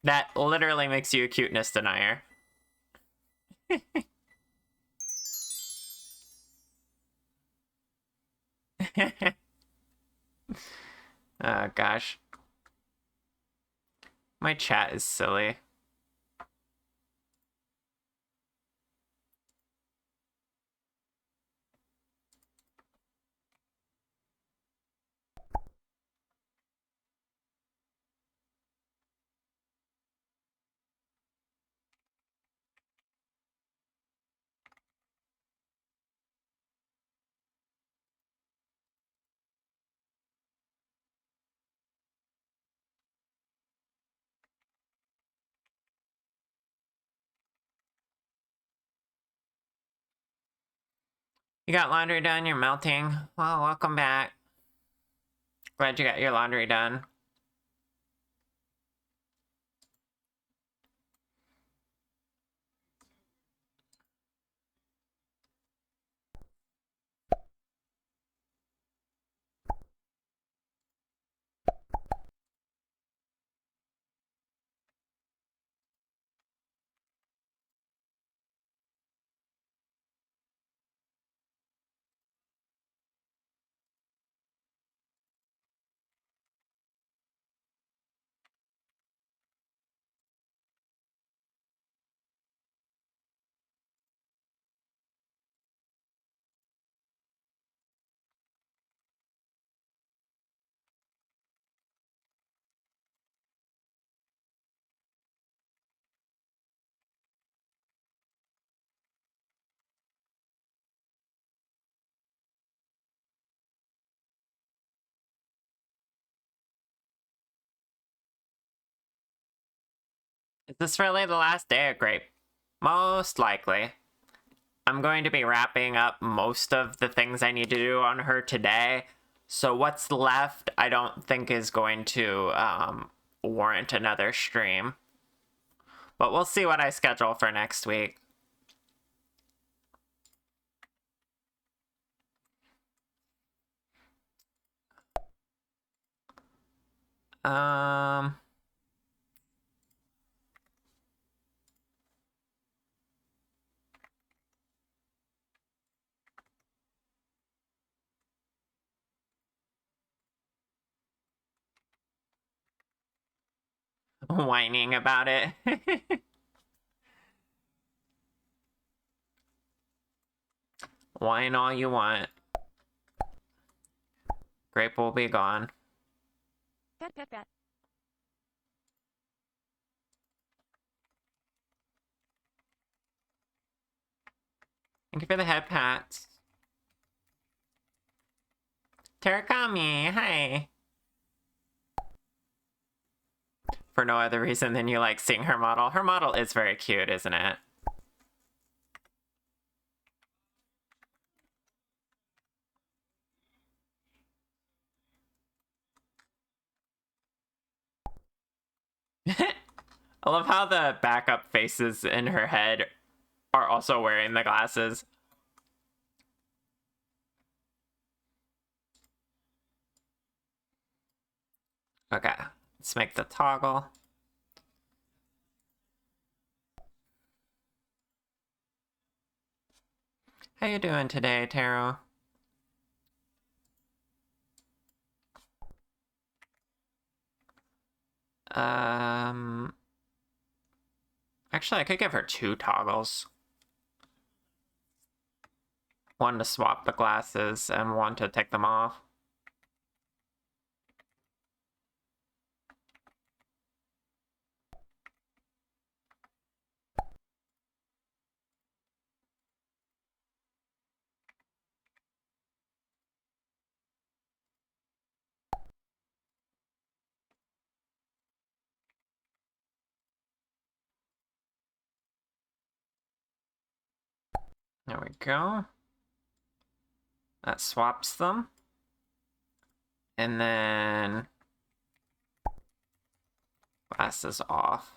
Speaker 1: that literally makes you a cuteness denier. Oh gosh. My chat is silly. You got laundry done? You're melting. Well, welcome back. Glad you got your laundry done. Is this really the last day of Grape? Most likely. I'm going to be wrapping up most of the things I need to do on her today. So what's left, I don't think is going to warrant another stream. But we'll see what I schedule for next week. Um... whining about it. Whine all you want. Grape will be gone.
Speaker 3: Pet, pet, pet.
Speaker 1: Thank you for the head pats. Terakami, hi. For no other reason than you like seeing her model. Her model is very cute, isn't it? I love how the backup faces in her head are also wearing the glasses. Okay, let's make the toggle. How you doing today, Taro? Actually, I could give her 2 toggles. One to swap the glasses and one to take them off. There we go. That swaps them. And then glasses off.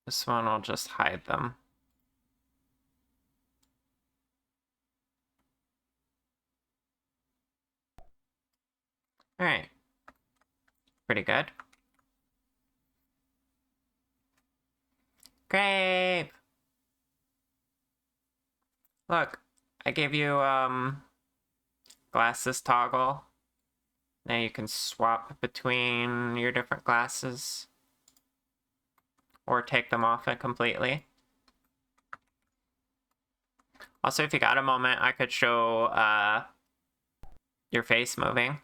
Speaker 1: This one will just hide them. Alright. Pretty good. Grape! Look, I gave you, glasses toggle. Now you can swap between your different glasses. Or take them off it completely. Also, if you got a moment, I could show, your face moving.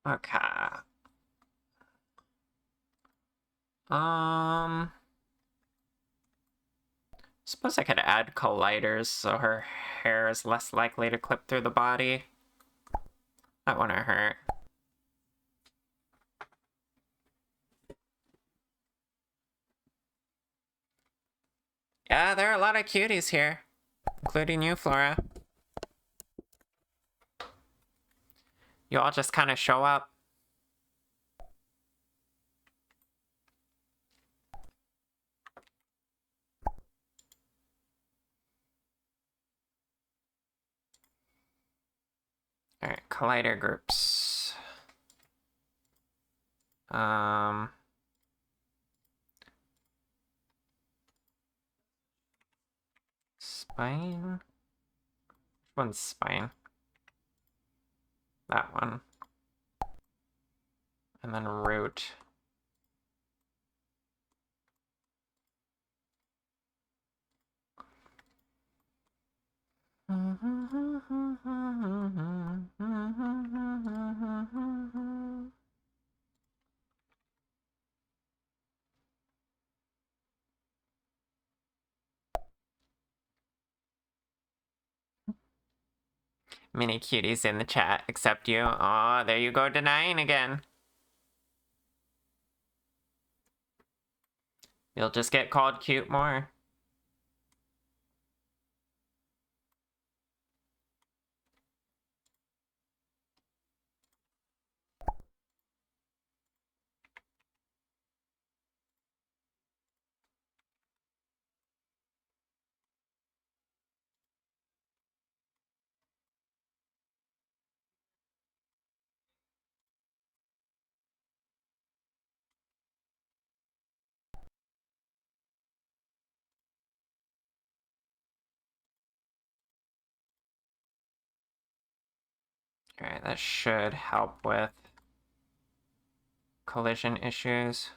Speaker 1: Okay. Suppose I could add colliders so her hair is less likely to clip through the body. That wouldn't hurt. Yeah, there are a lot of cuties here, including you, Flora. You all just kind of show up. Alright, collider groups. Spine? Which one's spine? That one. And then root. Mini cuties in the chat, except you. Aw, there you go, denying again. You'll just get called cute more. Alright, that should help with collision issues.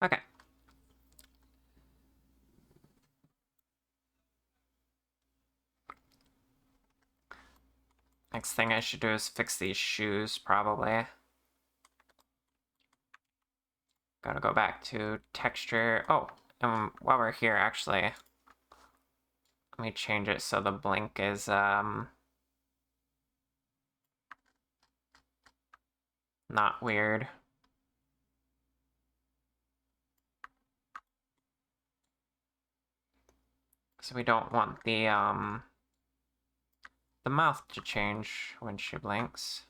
Speaker 1: Okay. Next thing I should do is fix these shoes, probably. Gotta go back to texture. Oh, and while we're here, actually, let me change it so the blink is, not weird. So we don't want the mouth to change when she blinks.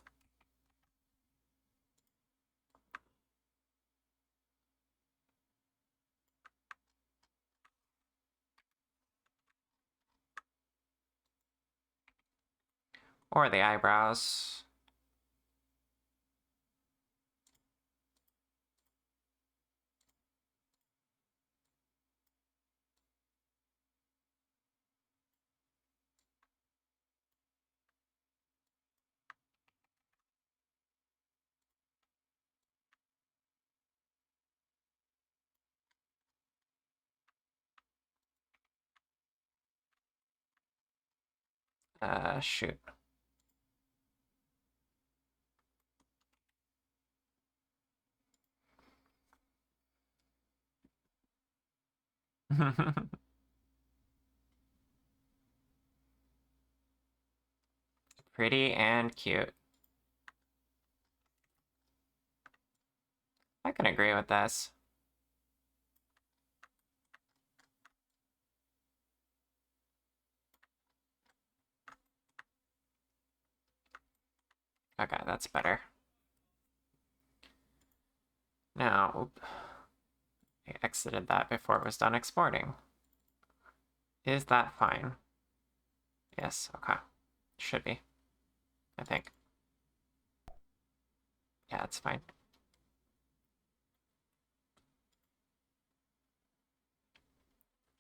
Speaker 1: Or the eyebrows. Shoot. Pretty and cute. I can agree with this. Okay, that's better. Now, oop, I exited that before it was done exporting. Is that fine? Yes, okay. Should be. I think. Yeah, it's fine.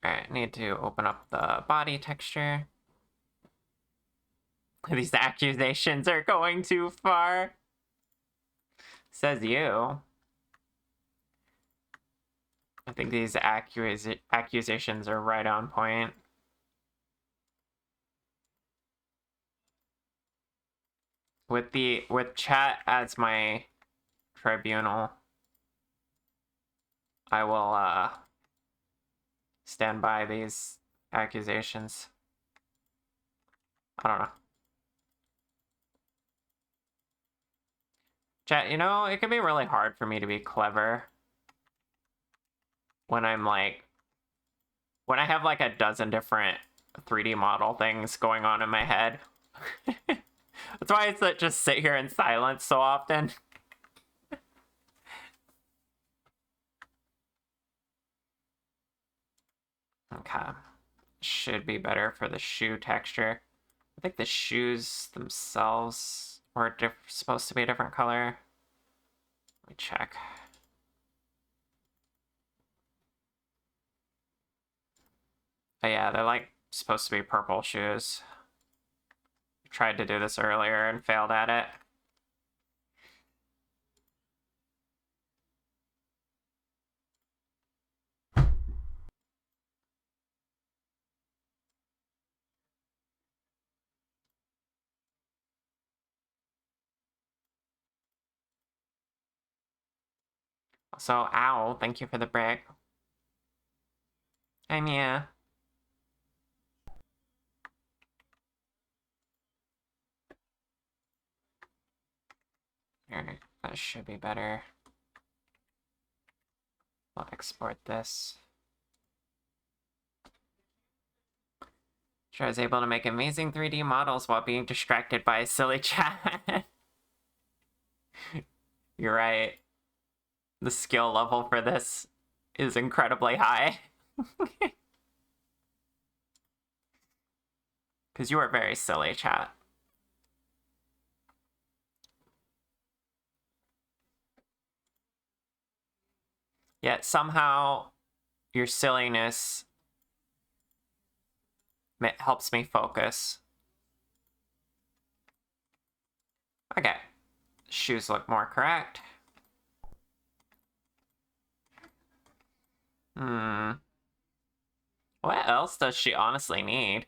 Speaker 1: Alright, need to open up the body texture. These accusations are going too far. Says you. I think these accusations are right on point. With chat as my tribunal, I will stand by these accusations. I don't know. Chat, you know, it can be really hard for me to be clever when I'm like, when I have like a dozen different 3D model things going on in my head. That's why I just sit here in silence so often. Okay. Should be better for the shoe texture. I think the shoes themselves were supposed to be a different color. Let me check. Oh yeah, they're like supposed to be purple shoes. Tried to do this earlier and failed at it. So, ow, thank you for the brick. I'm yeah. Alright, that should be better. I'll export this. Sure, I was able to make amazing 3D models while being distracted by a silly chat. You're right. The skill level for this is incredibly high. Because you are very silly, chat. Yet somehow your silliness helps me focus. Okay. Shoes look more correct. What else does she honestly need?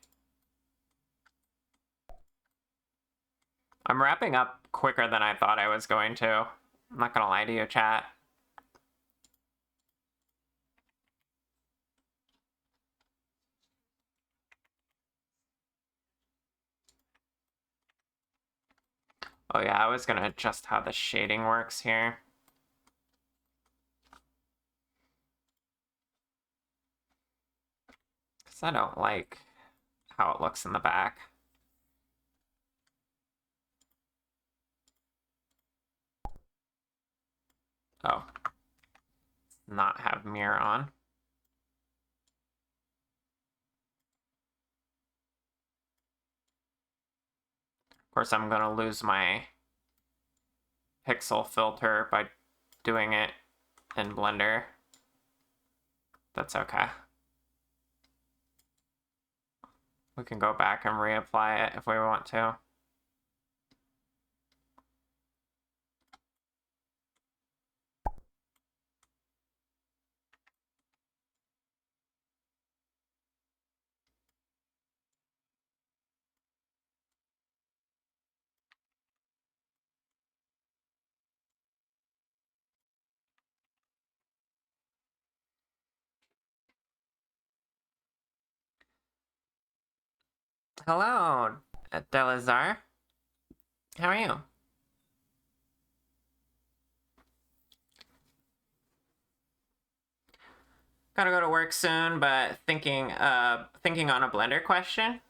Speaker 1: I'm wrapping up quicker than I thought I was going to. I'm not gonna lie to you, chat. Oh yeah, I was gonna adjust how the shading works here. Because I don't like how it looks in the back. Oh. Not have mirror on. Of course, I'm gonna lose my pixel filter by doing it in Blender. That's okay. We can go back and reapply it if we want to. Hello, Delazar. How are you? Gotta go to work soon, but thinking on a Blender question.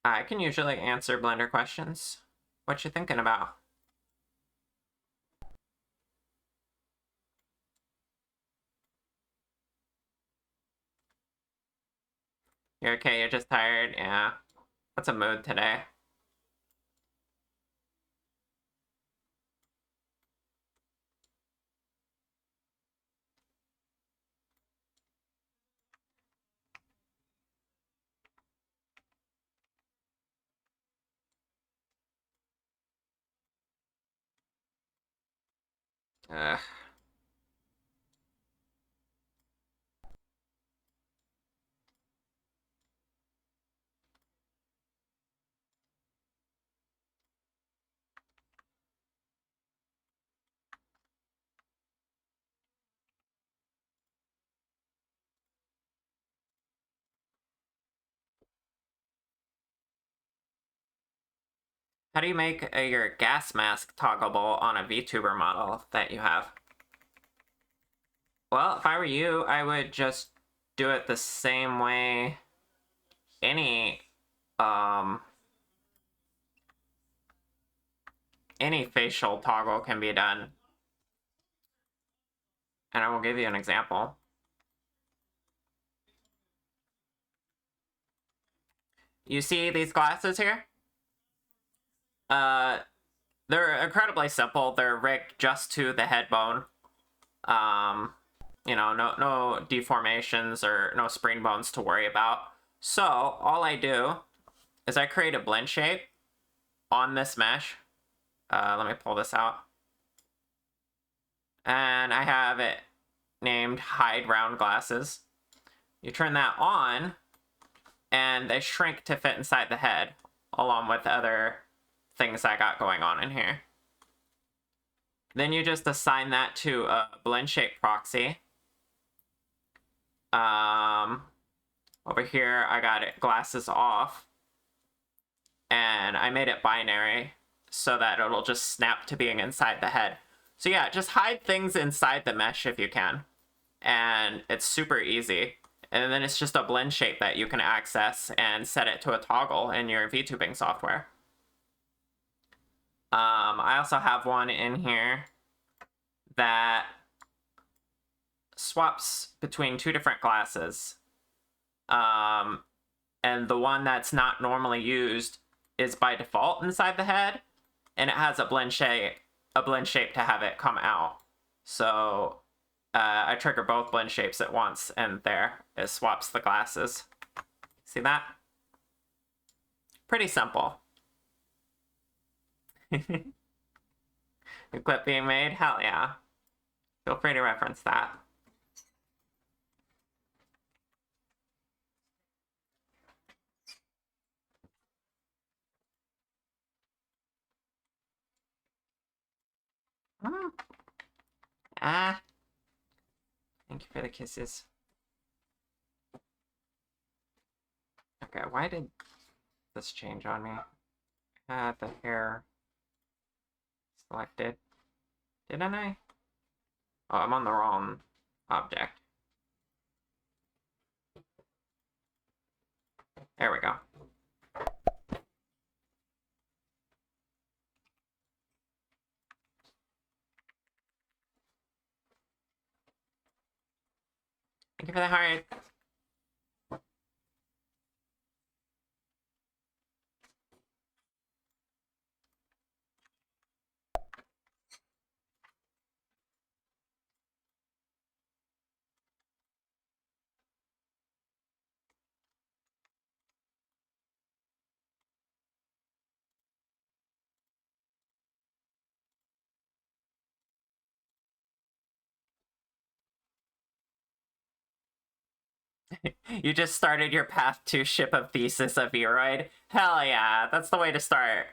Speaker 1: I can usually answer Blender questions. What you thinking about? You're okay, you're just tired? Yeah. What's a mood today? Ugh. How do you make your gas mask toggleable on a VTuber model that you have? Well, if I were you, I would just do it the same way any um any facial toggle can be done. And I will give you an example. You see these glasses here? They're incredibly simple. They're rigged just to the head bone. You know, no deformations or no spring bones to worry about. So all I do is I create a blend shape on this mesh. Let me pull this out. And I have it named hide round glasses. You turn that on and they shrink to fit inside the head along with other things I got going on in here. Then you just assign that to a blend shape proxy. Over here, I got it glasses off. And I made it binary so that it'll just snap to being inside the head. So yeah, just hide things inside the mesh if you can. And it's super easy. And then it's just a blend shape that you can access and set it to a toggle in your VTubing software. I also have one in here that swaps between two different glasses. And the one that's not normally used is by default inside the head, and it has a blend shape to have it come out. So I trigger both blend shapes at once, and there, it swaps the glasses. See that? Pretty simple. New clip being made? Hell yeah. Feel free to reference that. Ah. Thank you for the kisses. Okay, why did this change on me? I had the hair selected. Didn't I? Oh, I'm on the wrong object. There we go. Thank you for the heart. You just started your path to ship a thesis of Eroid? Hell yeah, that's the way to start.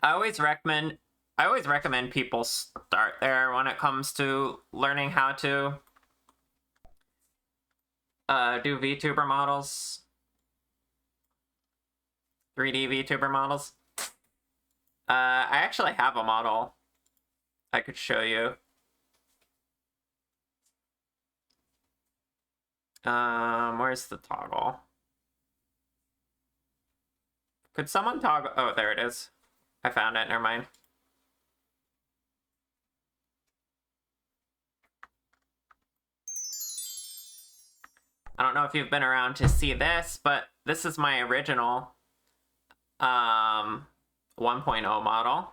Speaker 1: I always recommend people start there when it comes to learning how to do VTuber models. 3D VTuber models. I actually have a model I could show you. Where's the toggle? Could someone toggle? Oh, there it is. I found it, never mind. I don't know if you've been around to see this, but this is my original 1.0 model.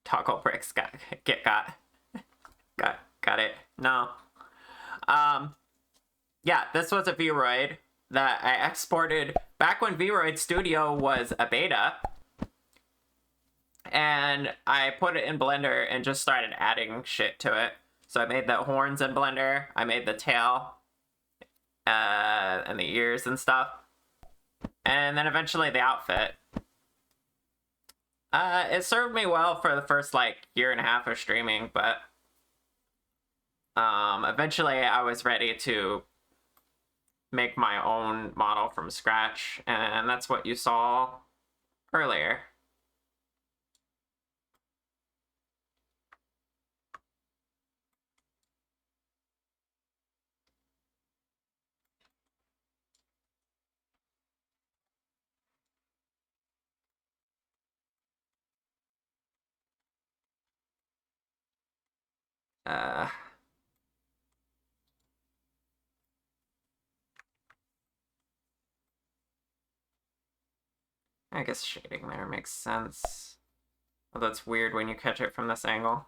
Speaker 1: Toggle bricks got it. No. Yeah, this was a Vroid that I exported back when Vroid Studio was a beta. And I put it in Blender and just started adding shit to it. So I made the horns in Blender. I made the tail and the ears and stuff. And then eventually the outfit. It served me well for the first like year and a half of streaming, but eventually I was ready to make my own model from scratch, and that's what you saw earlier. I guess shading there makes sense. Although it's weird when you catch it from this angle.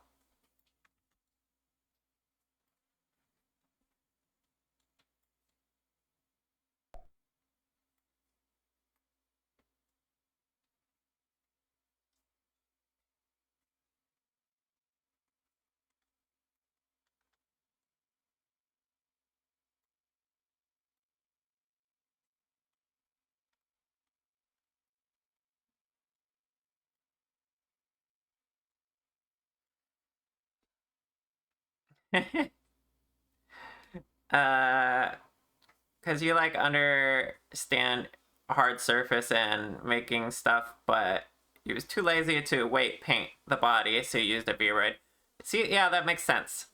Speaker 1: Because you like understand hard surface and making stuff, but you was too lazy to weight paint the body, so you used a Vroid. See, yeah, that makes sense.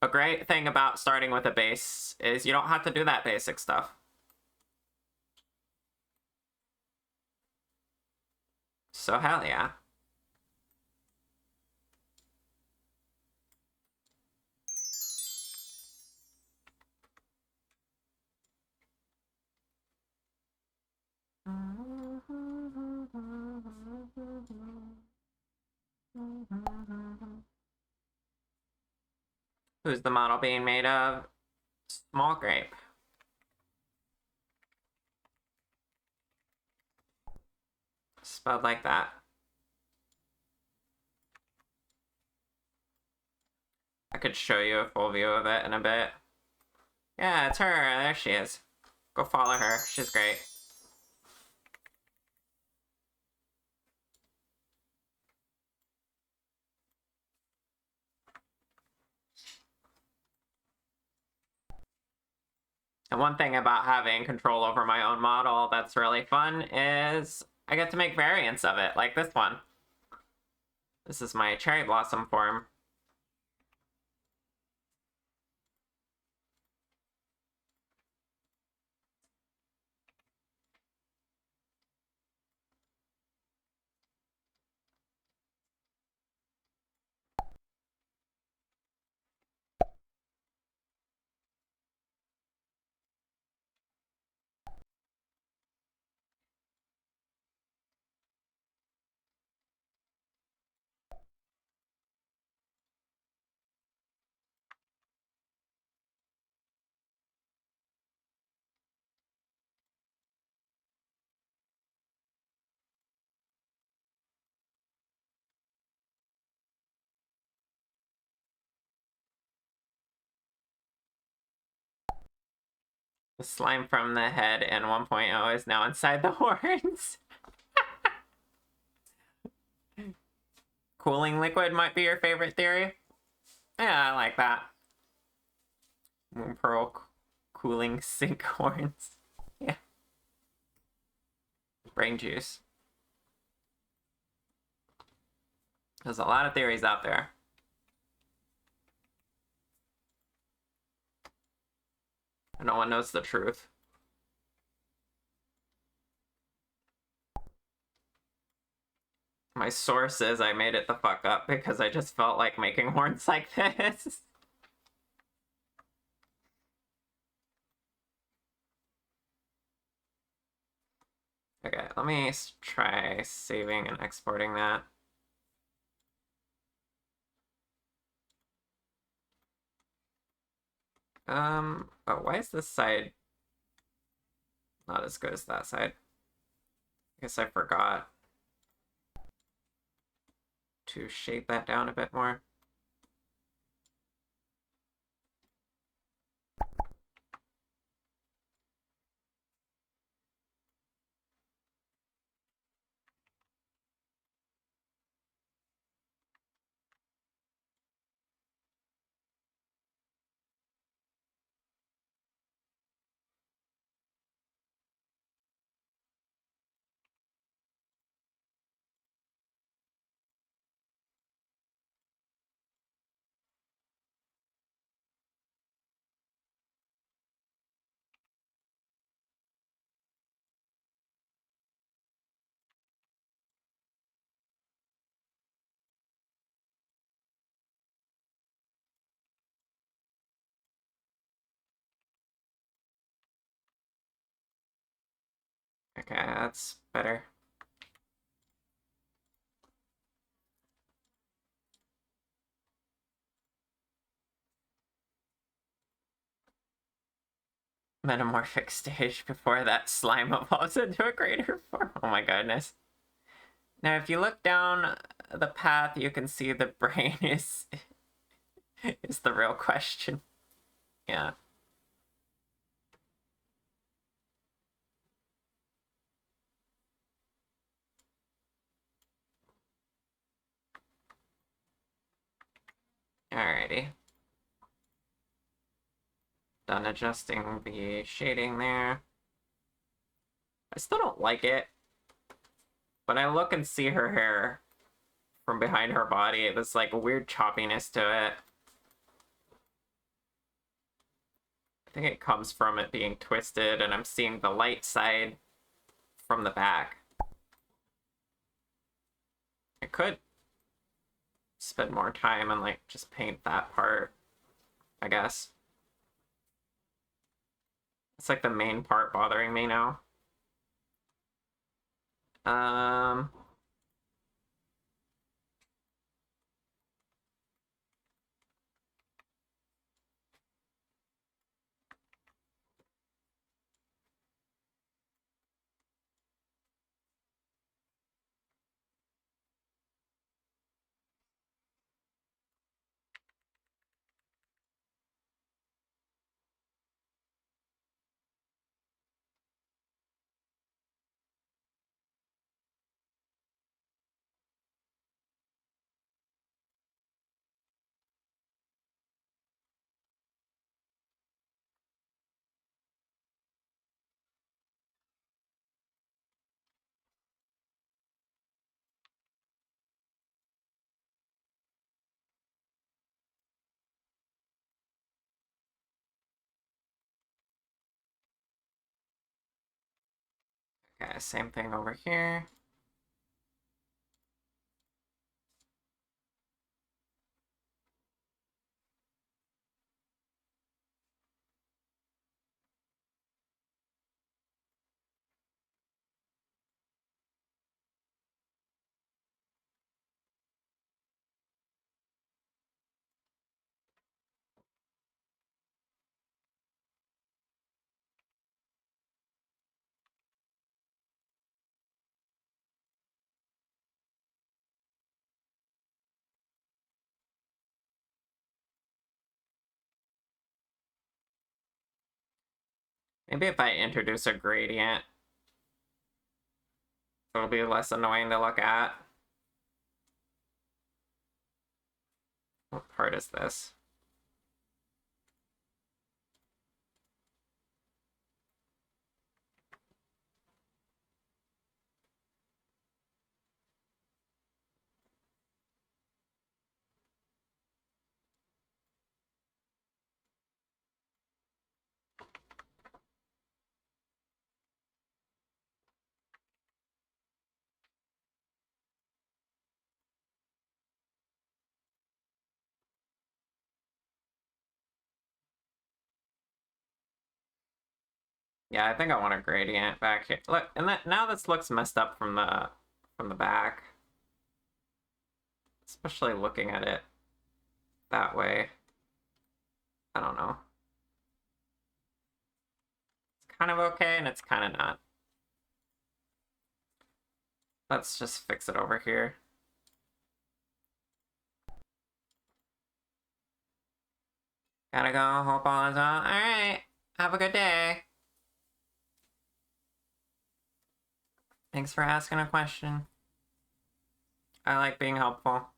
Speaker 1: A great thing about starting with a base is you don't have to do that basic stuff. So hell yeah. Who's the model being made of? Smolgrape. Spelled like that. I could show you a full view of it in a bit. Yeah, it's her. There she is. Go follow her. She's great. And one thing about having control over my own model that's really fun is I get to make variants of it, like this one. This is my cherry blossom form. The slime from the head in 1.0 is now inside the horns. Cooling liquid might be your favorite theory. Yeah, I like that. Moon Pearl cooling sink horns. Yeah. Brain juice. There's a lot of theories out there. No one knows the truth. My source is I made it the fuck up because I just felt like making horns like this. Okay, let me try saving and exporting that. Oh, why is this side not as good as that side? I guess I forgot to shape that down a bit more. Okay, that's better. Metamorphic stage before that slime evolves into a greater form. Oh my goodness. Now, if you look down the path, you can see the brain is the real question. Yeah. Alrighty. Done adjusting the shading there. I still don't like it. When I look and see her hair from behind her body, there's like a weird choppiness to it. I think it comes from it being twisted, and I'm seeing the light side from the back. I could spend more time and like just paint that part, I guess. It's like the main part bothering me now. Okay, same thing over here. Maybe if I introduce a gradient, it'll be less annoying to look at. What part is this? Yeah, I think I want a gradient back here. Look, and now this looks messed up from the back. Especially looking at it that way. I don't know. It's kind of okay and it's kind of not. Let's just fix it over here. Gotta go. Hope all is well. Alright. Have a good day. Thanks for asking a question. I like being helpful.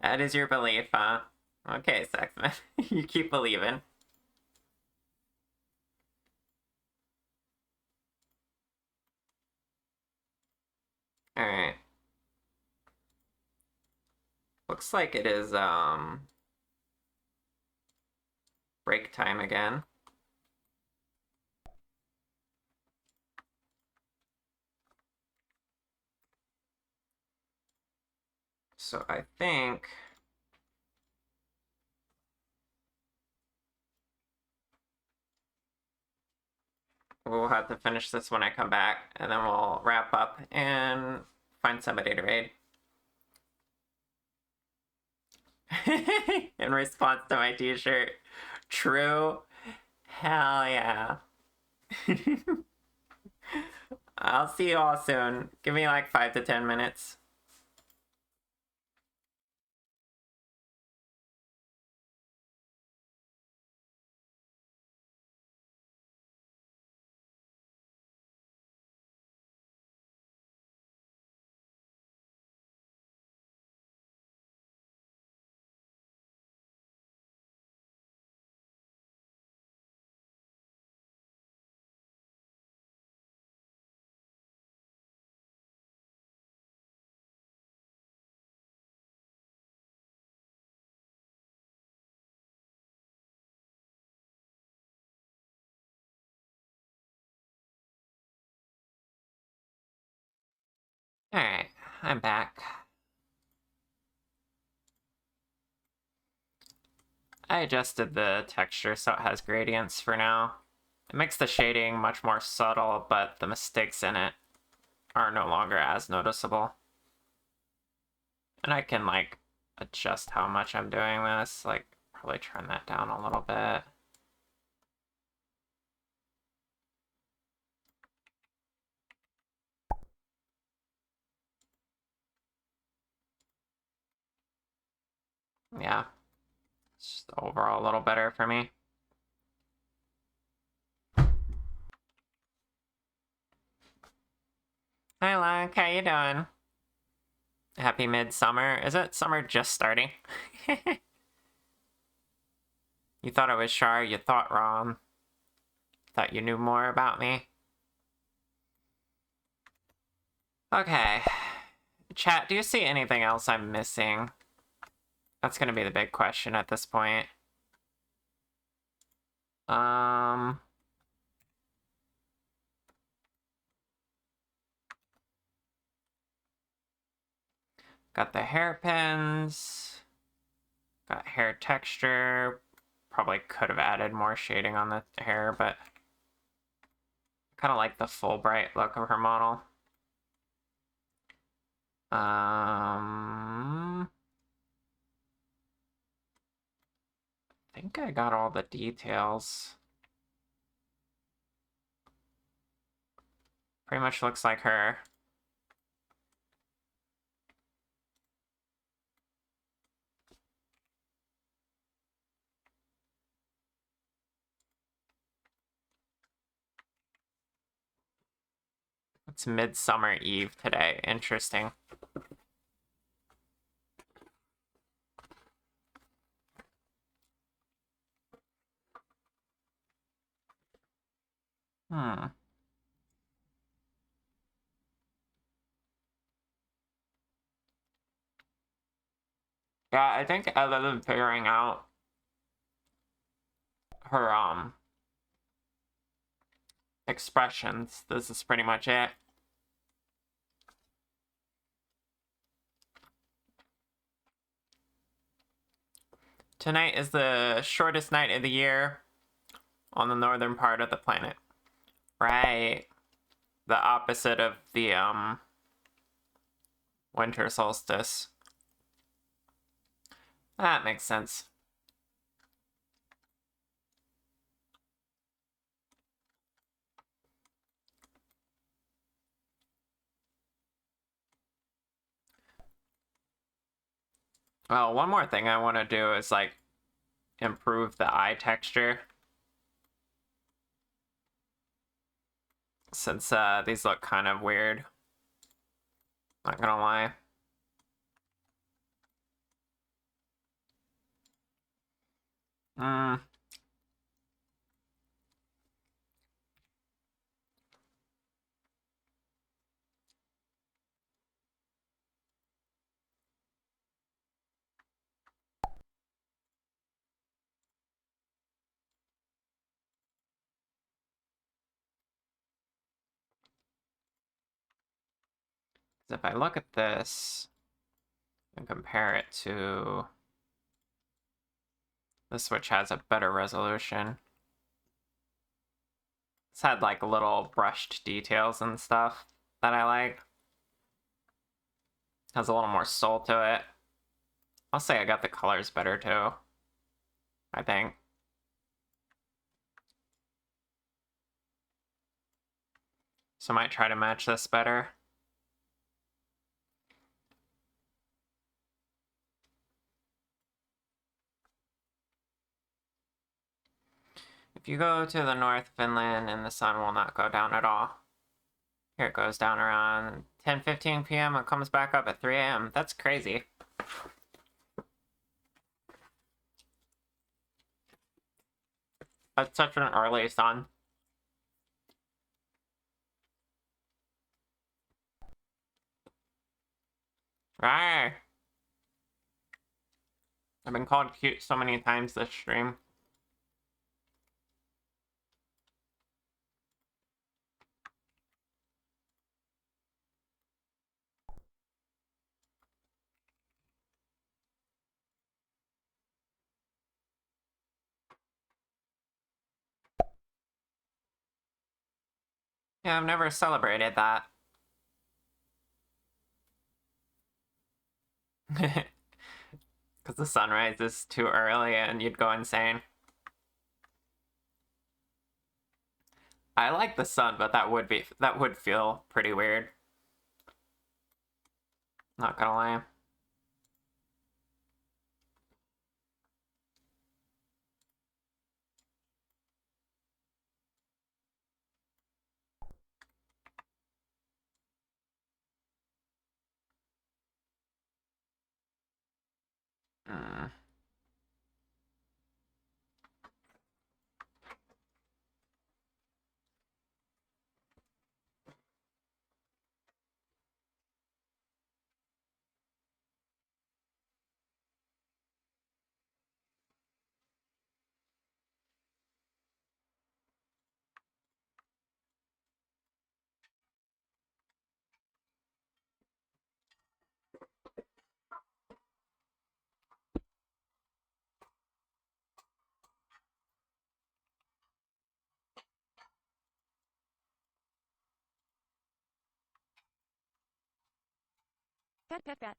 Speaker 1: That is your belief, huh? Okay, Sexman. You keep believing. Alright. Looks like it is, break time again. So I think we'll have to finish this when I come back, and then we'll wrap up and find somebody to raid. In response to my t-shirt. True. Hell yeah. I'll see you all soon. Give me like 5 to 10 minutes. Alright, I'm back. I adjusted the texture so it has gradients for now. It makes the shading much more subtle, but the mistakes in it are no longer as noticeable. And I can, like, adjust how much I'm doing this, like, probably turn that down a little bit. Yeah, it's just overall a little better for me. Hi, Luck, how you doing? Happy midsummer. Is it summer just starting? You thought I was shy, you thought wrong. Thought you knew more about me. Okay. Chat, do you see anything else I'm missing? That's gonna be the big question at this point. Got the hairpins. Got hair texture. Probably could have added more shading on the hair, but kind of like the full bright look of her model. I think I got all the details. Pretty much looks like her. It's Midsummer Eve today. Interesting. Hmm. Yeah, I think other than figuring out her expressions, this is pretty much it. Tonight is the shortest night of the year on the northern part of the planet. Right. The opposite of the winter solstice. That makes sense. Well, one more thing I want to do is like improve the eye texture. Since these look kind of weird. Not gonna lie. If I look at this and compare it to this, which has a better resolution, it's had like little brushed details and stuff that I like. Has a little more soul to it. I'll say I got the colors better too, I think. So I might try to match this better. If you go to the North Finland and the sun will not go down at all. Here it goes down around 10:15 p.m. and comes back up at 3 a.m. That's crazy. That's such an early sun. Right. I've been called cute so many times this stream. Yeah, I've never celebrated that. Because the sunrise is too early and you'd go insane. I like the sun, but that would feel pretty weird. Not gonna lie. Mm.
Speaker 3: Pet pet pet.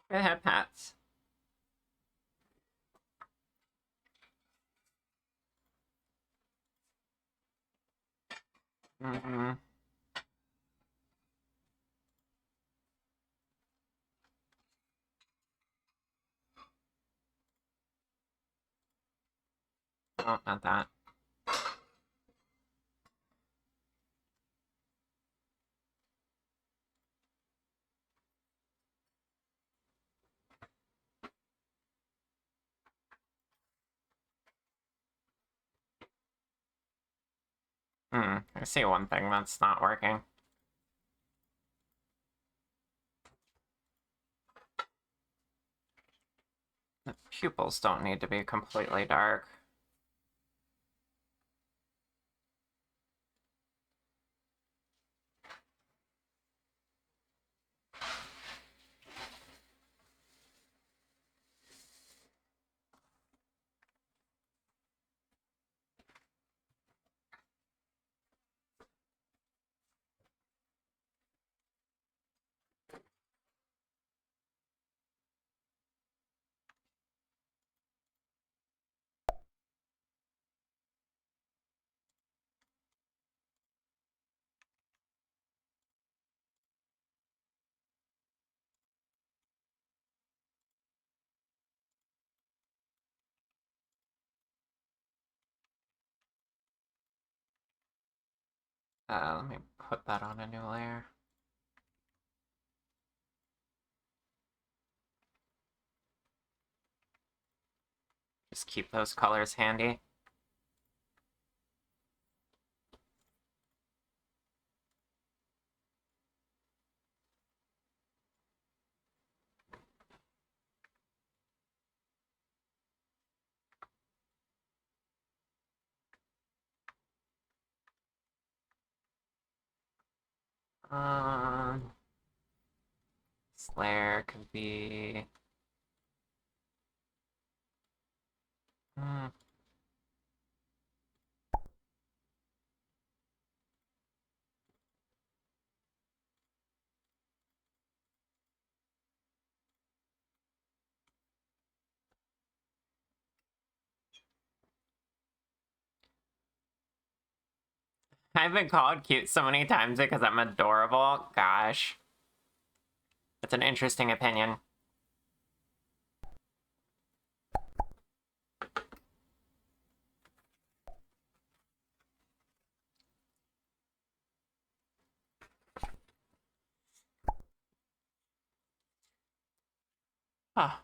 Speaker 1: They have hats. Mm-hmm. Oh, not that. I see one thing that's not working. The pupils don't need to be completely dark. Let me put that on a new layer. Just keep those colors handy. This layer could be... I've been called cute so many times because I'm adorable. Gosh. That's an interesting opinion. Ah.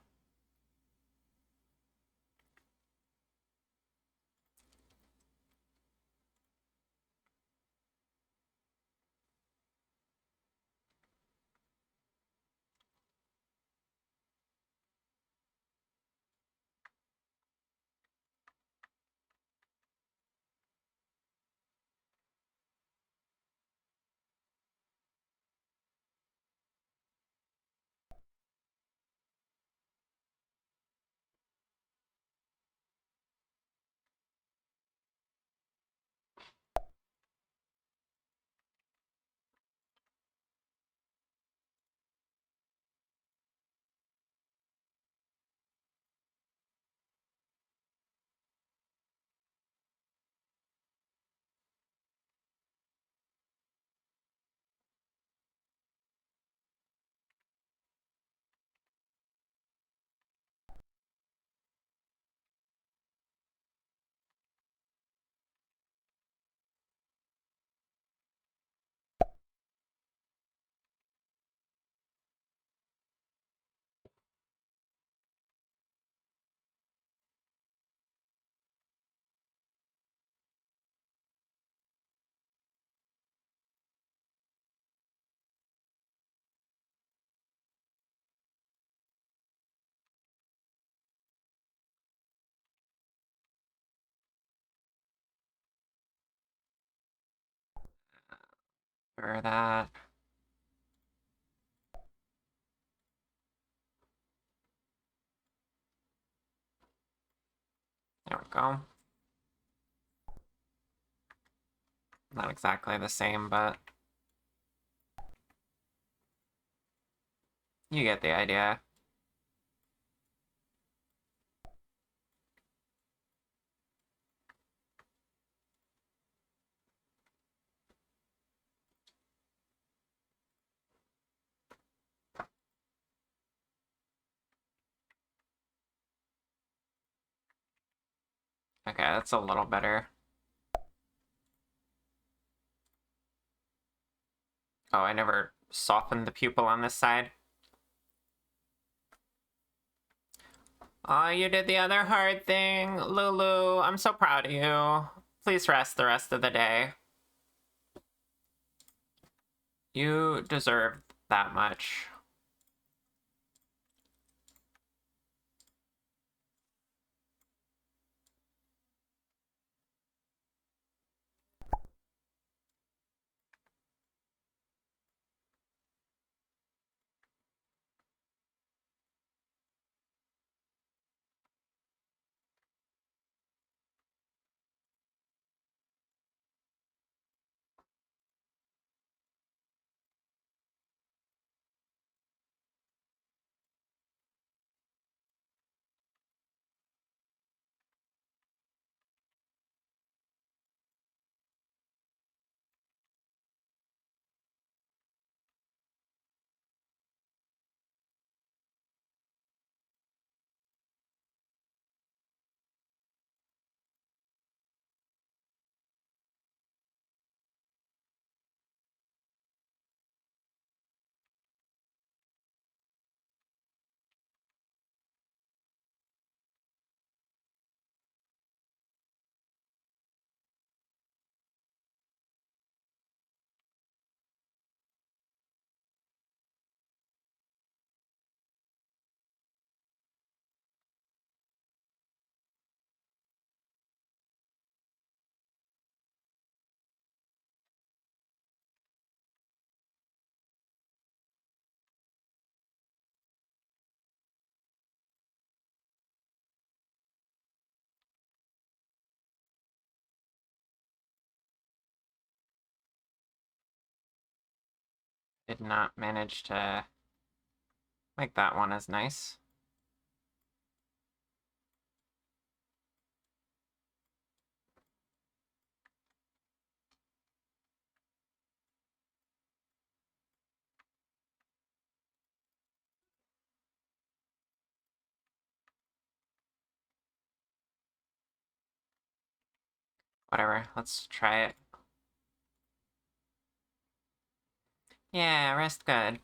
Speaker 1: For that. There we go. Not exactly the same, but you get the idea. Okay, that's a little better. Oh, I never softened the pupil on this side. Oh, you did the other hard thing, Lulu. I'm so proud of you. Please rest the rest of the day. You deserve that much. did not manage to make that one as nice. Whatever, let's try it. Yeah, rest good.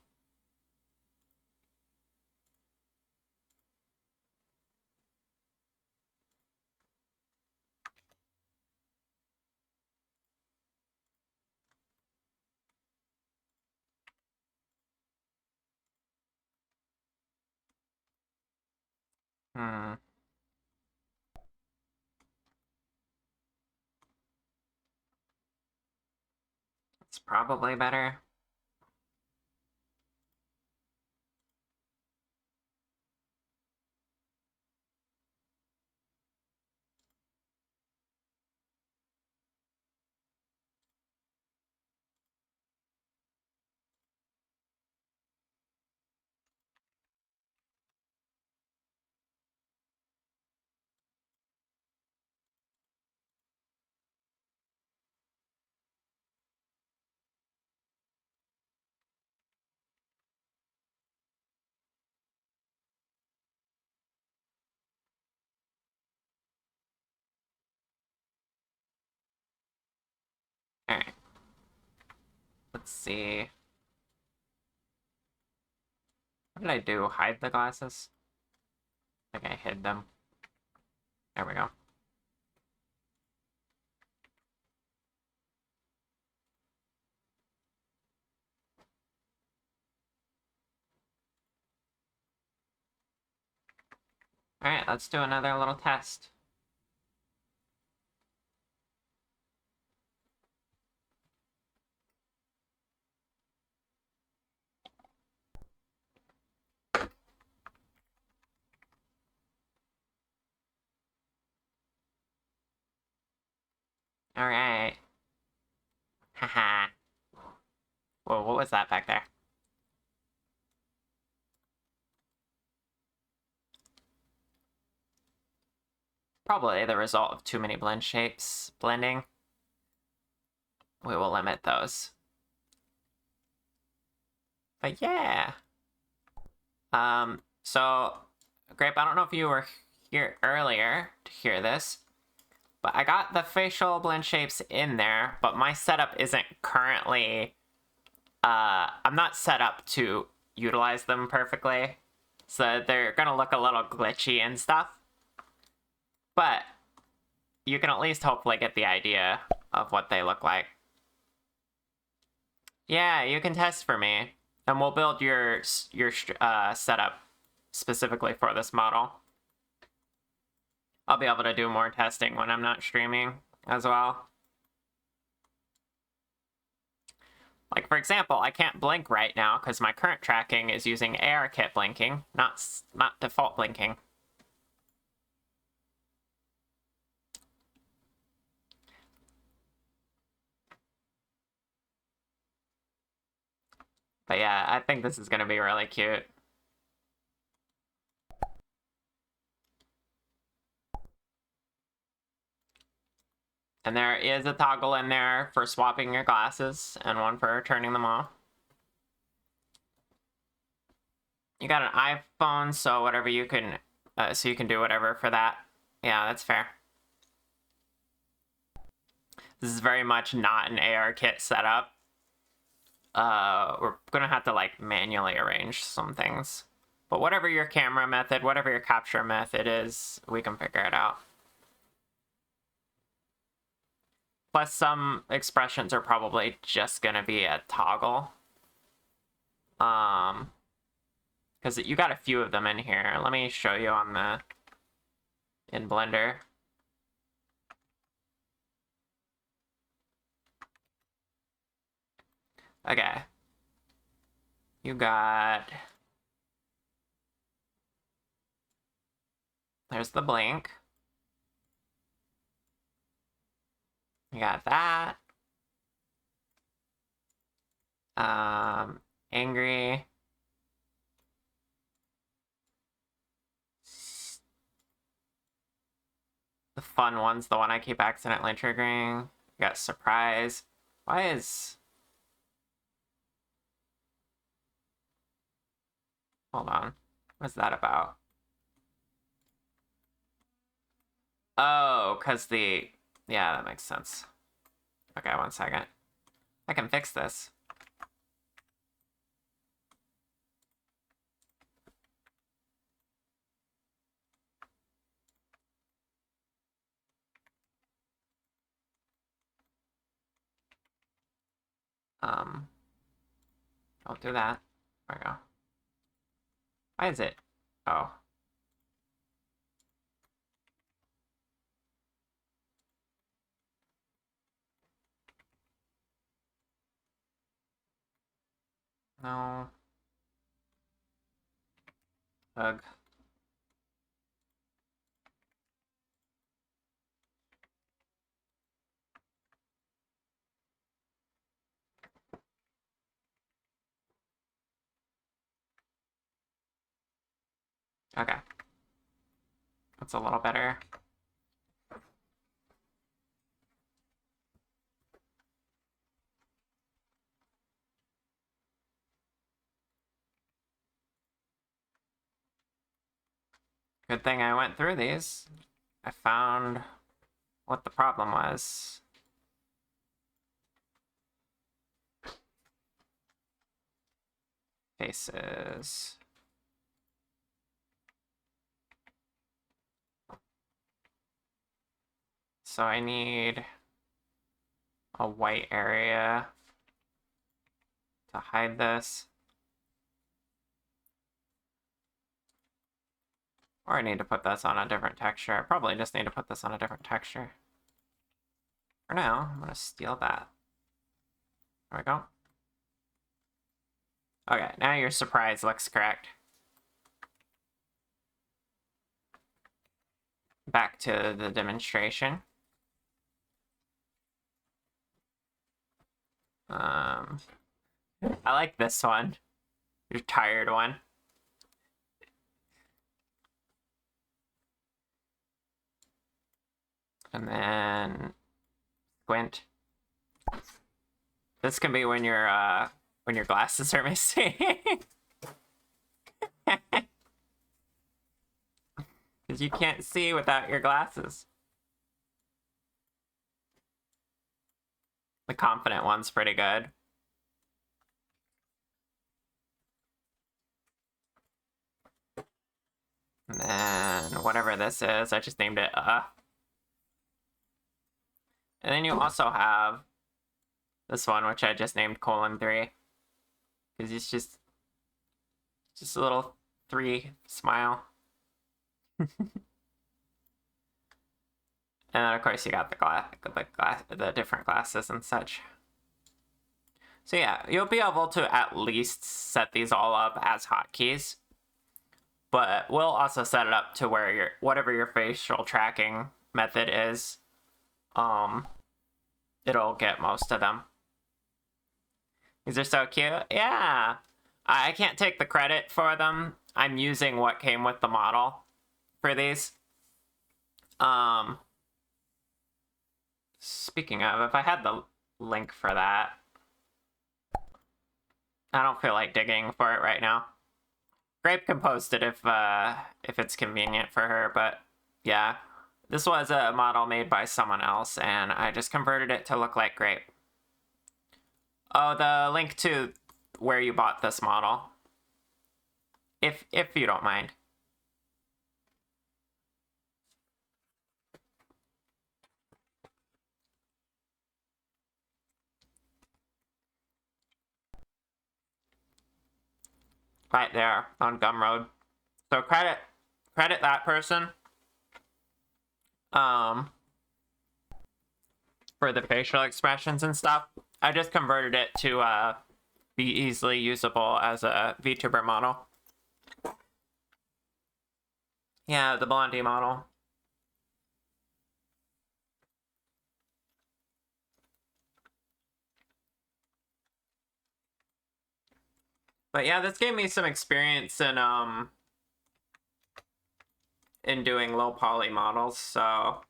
Speaker 1: Hmm. It's probably better. Alright. Let's see. What did I do? Hide the glasses? I think I hid them. There we go. Alright, let's do another little test. Alright. Haha. Whoa, what was that back there? Probably the result of too many blend shapes blending. We will limit those. But yeah. So, Grape, I don't know if you were here earlier to hear this, but I got the facial blend shapes in there, but my setup isn't currently, I'm not set up to utilize them perfectly, so they're gonna look a little glitchy and stuff. But you can at least hopefully get the idea of what they look like. Yeah, you can test for me, and we'll build your setup specifically for this model. I'll be able to do more testing when I'm not streaming as well. Like, for example, I can't blink right now because my current tracking is using ARKit blinking, not default blinking. But yeah, I think this is going to be really cute. And there is a toggle in there for swapping your glasses and one for turning them off. You got an iPhone, so whatever you can, so you can do whatever for that. Yeah, that's fair. This is very much not an ARKit setup. We're gonna have to like manually arrange some things. But whatever your camera method, whatever your capture method is, we can figure it out. Plus some expressions are probably just gonna be a toggle. Because you got a few of them in here. Let me show you on in Blender. Okay. You got... There's the blink. You got that. angry. The fun one's the one I keep accidentally triggering. Got surprise. Why is... Hold on. What's that about? Oh, because the... Yeah, that makes sense. Okay, 1 second. I can fix this. I'll do that. There we go. Why is it? Oh. No. Ugh. Okay. That's a little better. Good thing I went through these. I found what the problem was. Faces. So I need a white area to hide this. Or I need to put this on a different texture. I probably just need to put this on a different texture. For now, I'm gonna steal that. There we go. Okay, now your surprise looks correct. Back to the demonstration. I like this one. Your tired one. And then squint. This can be when your glasses are missing. Because you can't see without your glasses. The confident one's pretty good. And then whatever this is, I just named it And then you also have this one, which I just named :3. Because it's just a little 3 smile. And then of course you got the different glasses and such. So yeah, you'll be able to at least set these all up as hotkeys. But we'll also set it up to where whatever your facial tracking method is, it'll get most of them. These are so cute. Yeah. I can't take the credit for them. I'm using what came with the model for these. Speaking of, if I had the link for that, I don't feel like digging for it right now. Grape can post it if it's convenient for her, but yeah. This was a model made by someone else, and I just converted it to look like Grape. Oh, the link to where you bought this model. If you don't mind. Right there on Gumroad. So credit that person. For the facial expressions and stuff. I just converted it to be easily usable as a VTuber model. Yeah, the Blondie model. But yeah, this gave me some experience in doing low poly models, so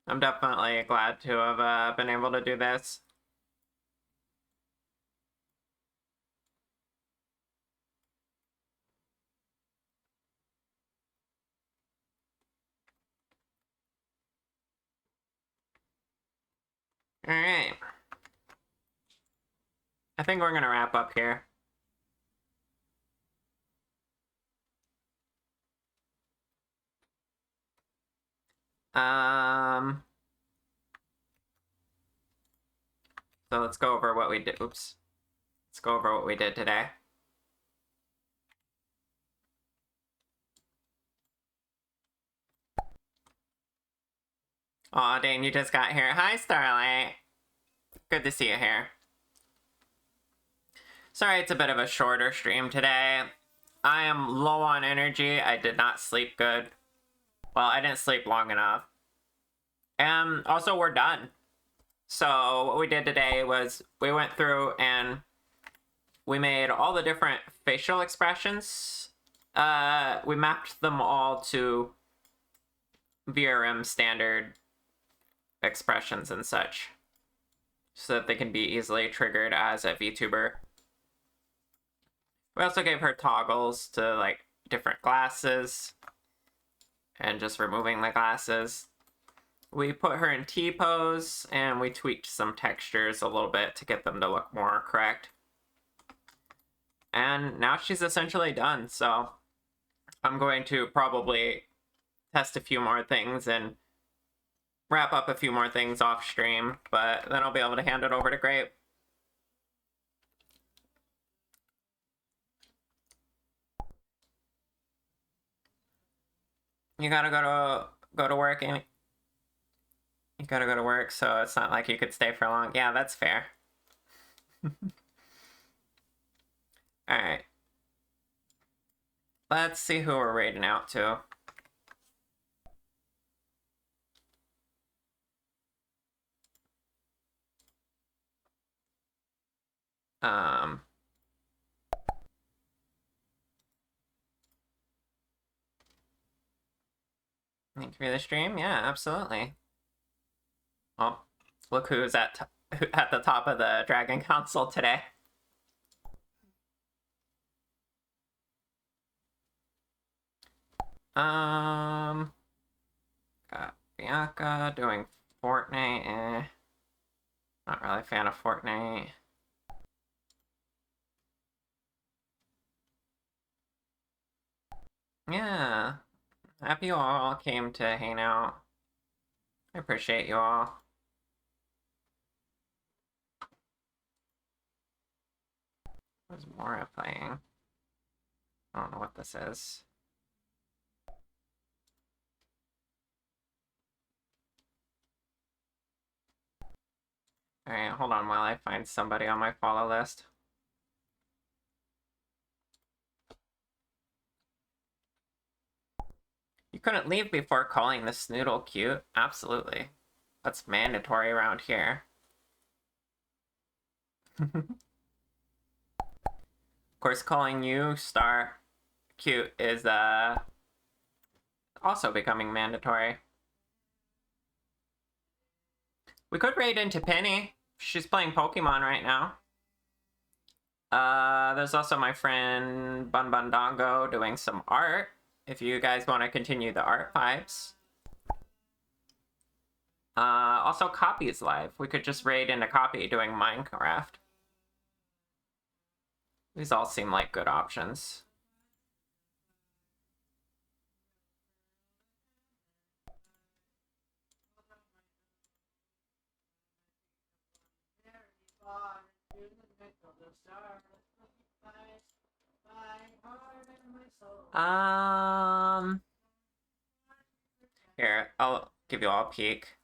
Speaker 1: I'm definitely glad to have been able to do this. All right. I think we're gonna wrap up here. So let's go over what we did. Oops. Let's go over what we did today. Aw, Dane, you just got here. Hi, Starlight. Good to see you here. Sorry, it's a bit of a shorter stream today. I am low on energy. I did not sleep good. Well, I didn't sleep long enough. And also, we're done. So what we did today was we went through and we made all the different facial expressions. We mapped them all to VRM standard expressions and such, so that they can be easily triggered as a VTuber. We also gave her toggles to like different glasses and just removing the glasses. We put her in T-pose and we tweaked some textures a little bit to get them to look more correct. And now she's essentially done, so I'm going to probably test a few more things and wrap up a few more things off stream, but then I'll be able to hand it over to Grape. You gotta go to work, Amy. You gotta go to work, so it's not like you could stay for long. Yeah, that's fair. Alright. Let's see who we're raiding out to. Thank you for the stream. Yeah, absolutely. Oh, look who's at the top of the Dragon Council today. Got Bianca doing Fortnite. Not really a fan of Fortnite. Yeah, happy you all came to hang out. I appreciate you all. What's Mora playing? I don't know what this is. Alright, hold on while I find somebody on my follow list. You couldn't leave before calling the Snoodle cute? Absolutely. That's mandatory around here. Of course, calling you Star cute is also becoming mandatory. We could raid into Penny. She's playing Pokemon right now. There's also my friend Bun Bun Dongo doing some art, if you guys want to continue the art vibes. Also Copy is live. We could just raid into Copy doing Minecraft. These all seem like good options. Here, I'll give you all a peek.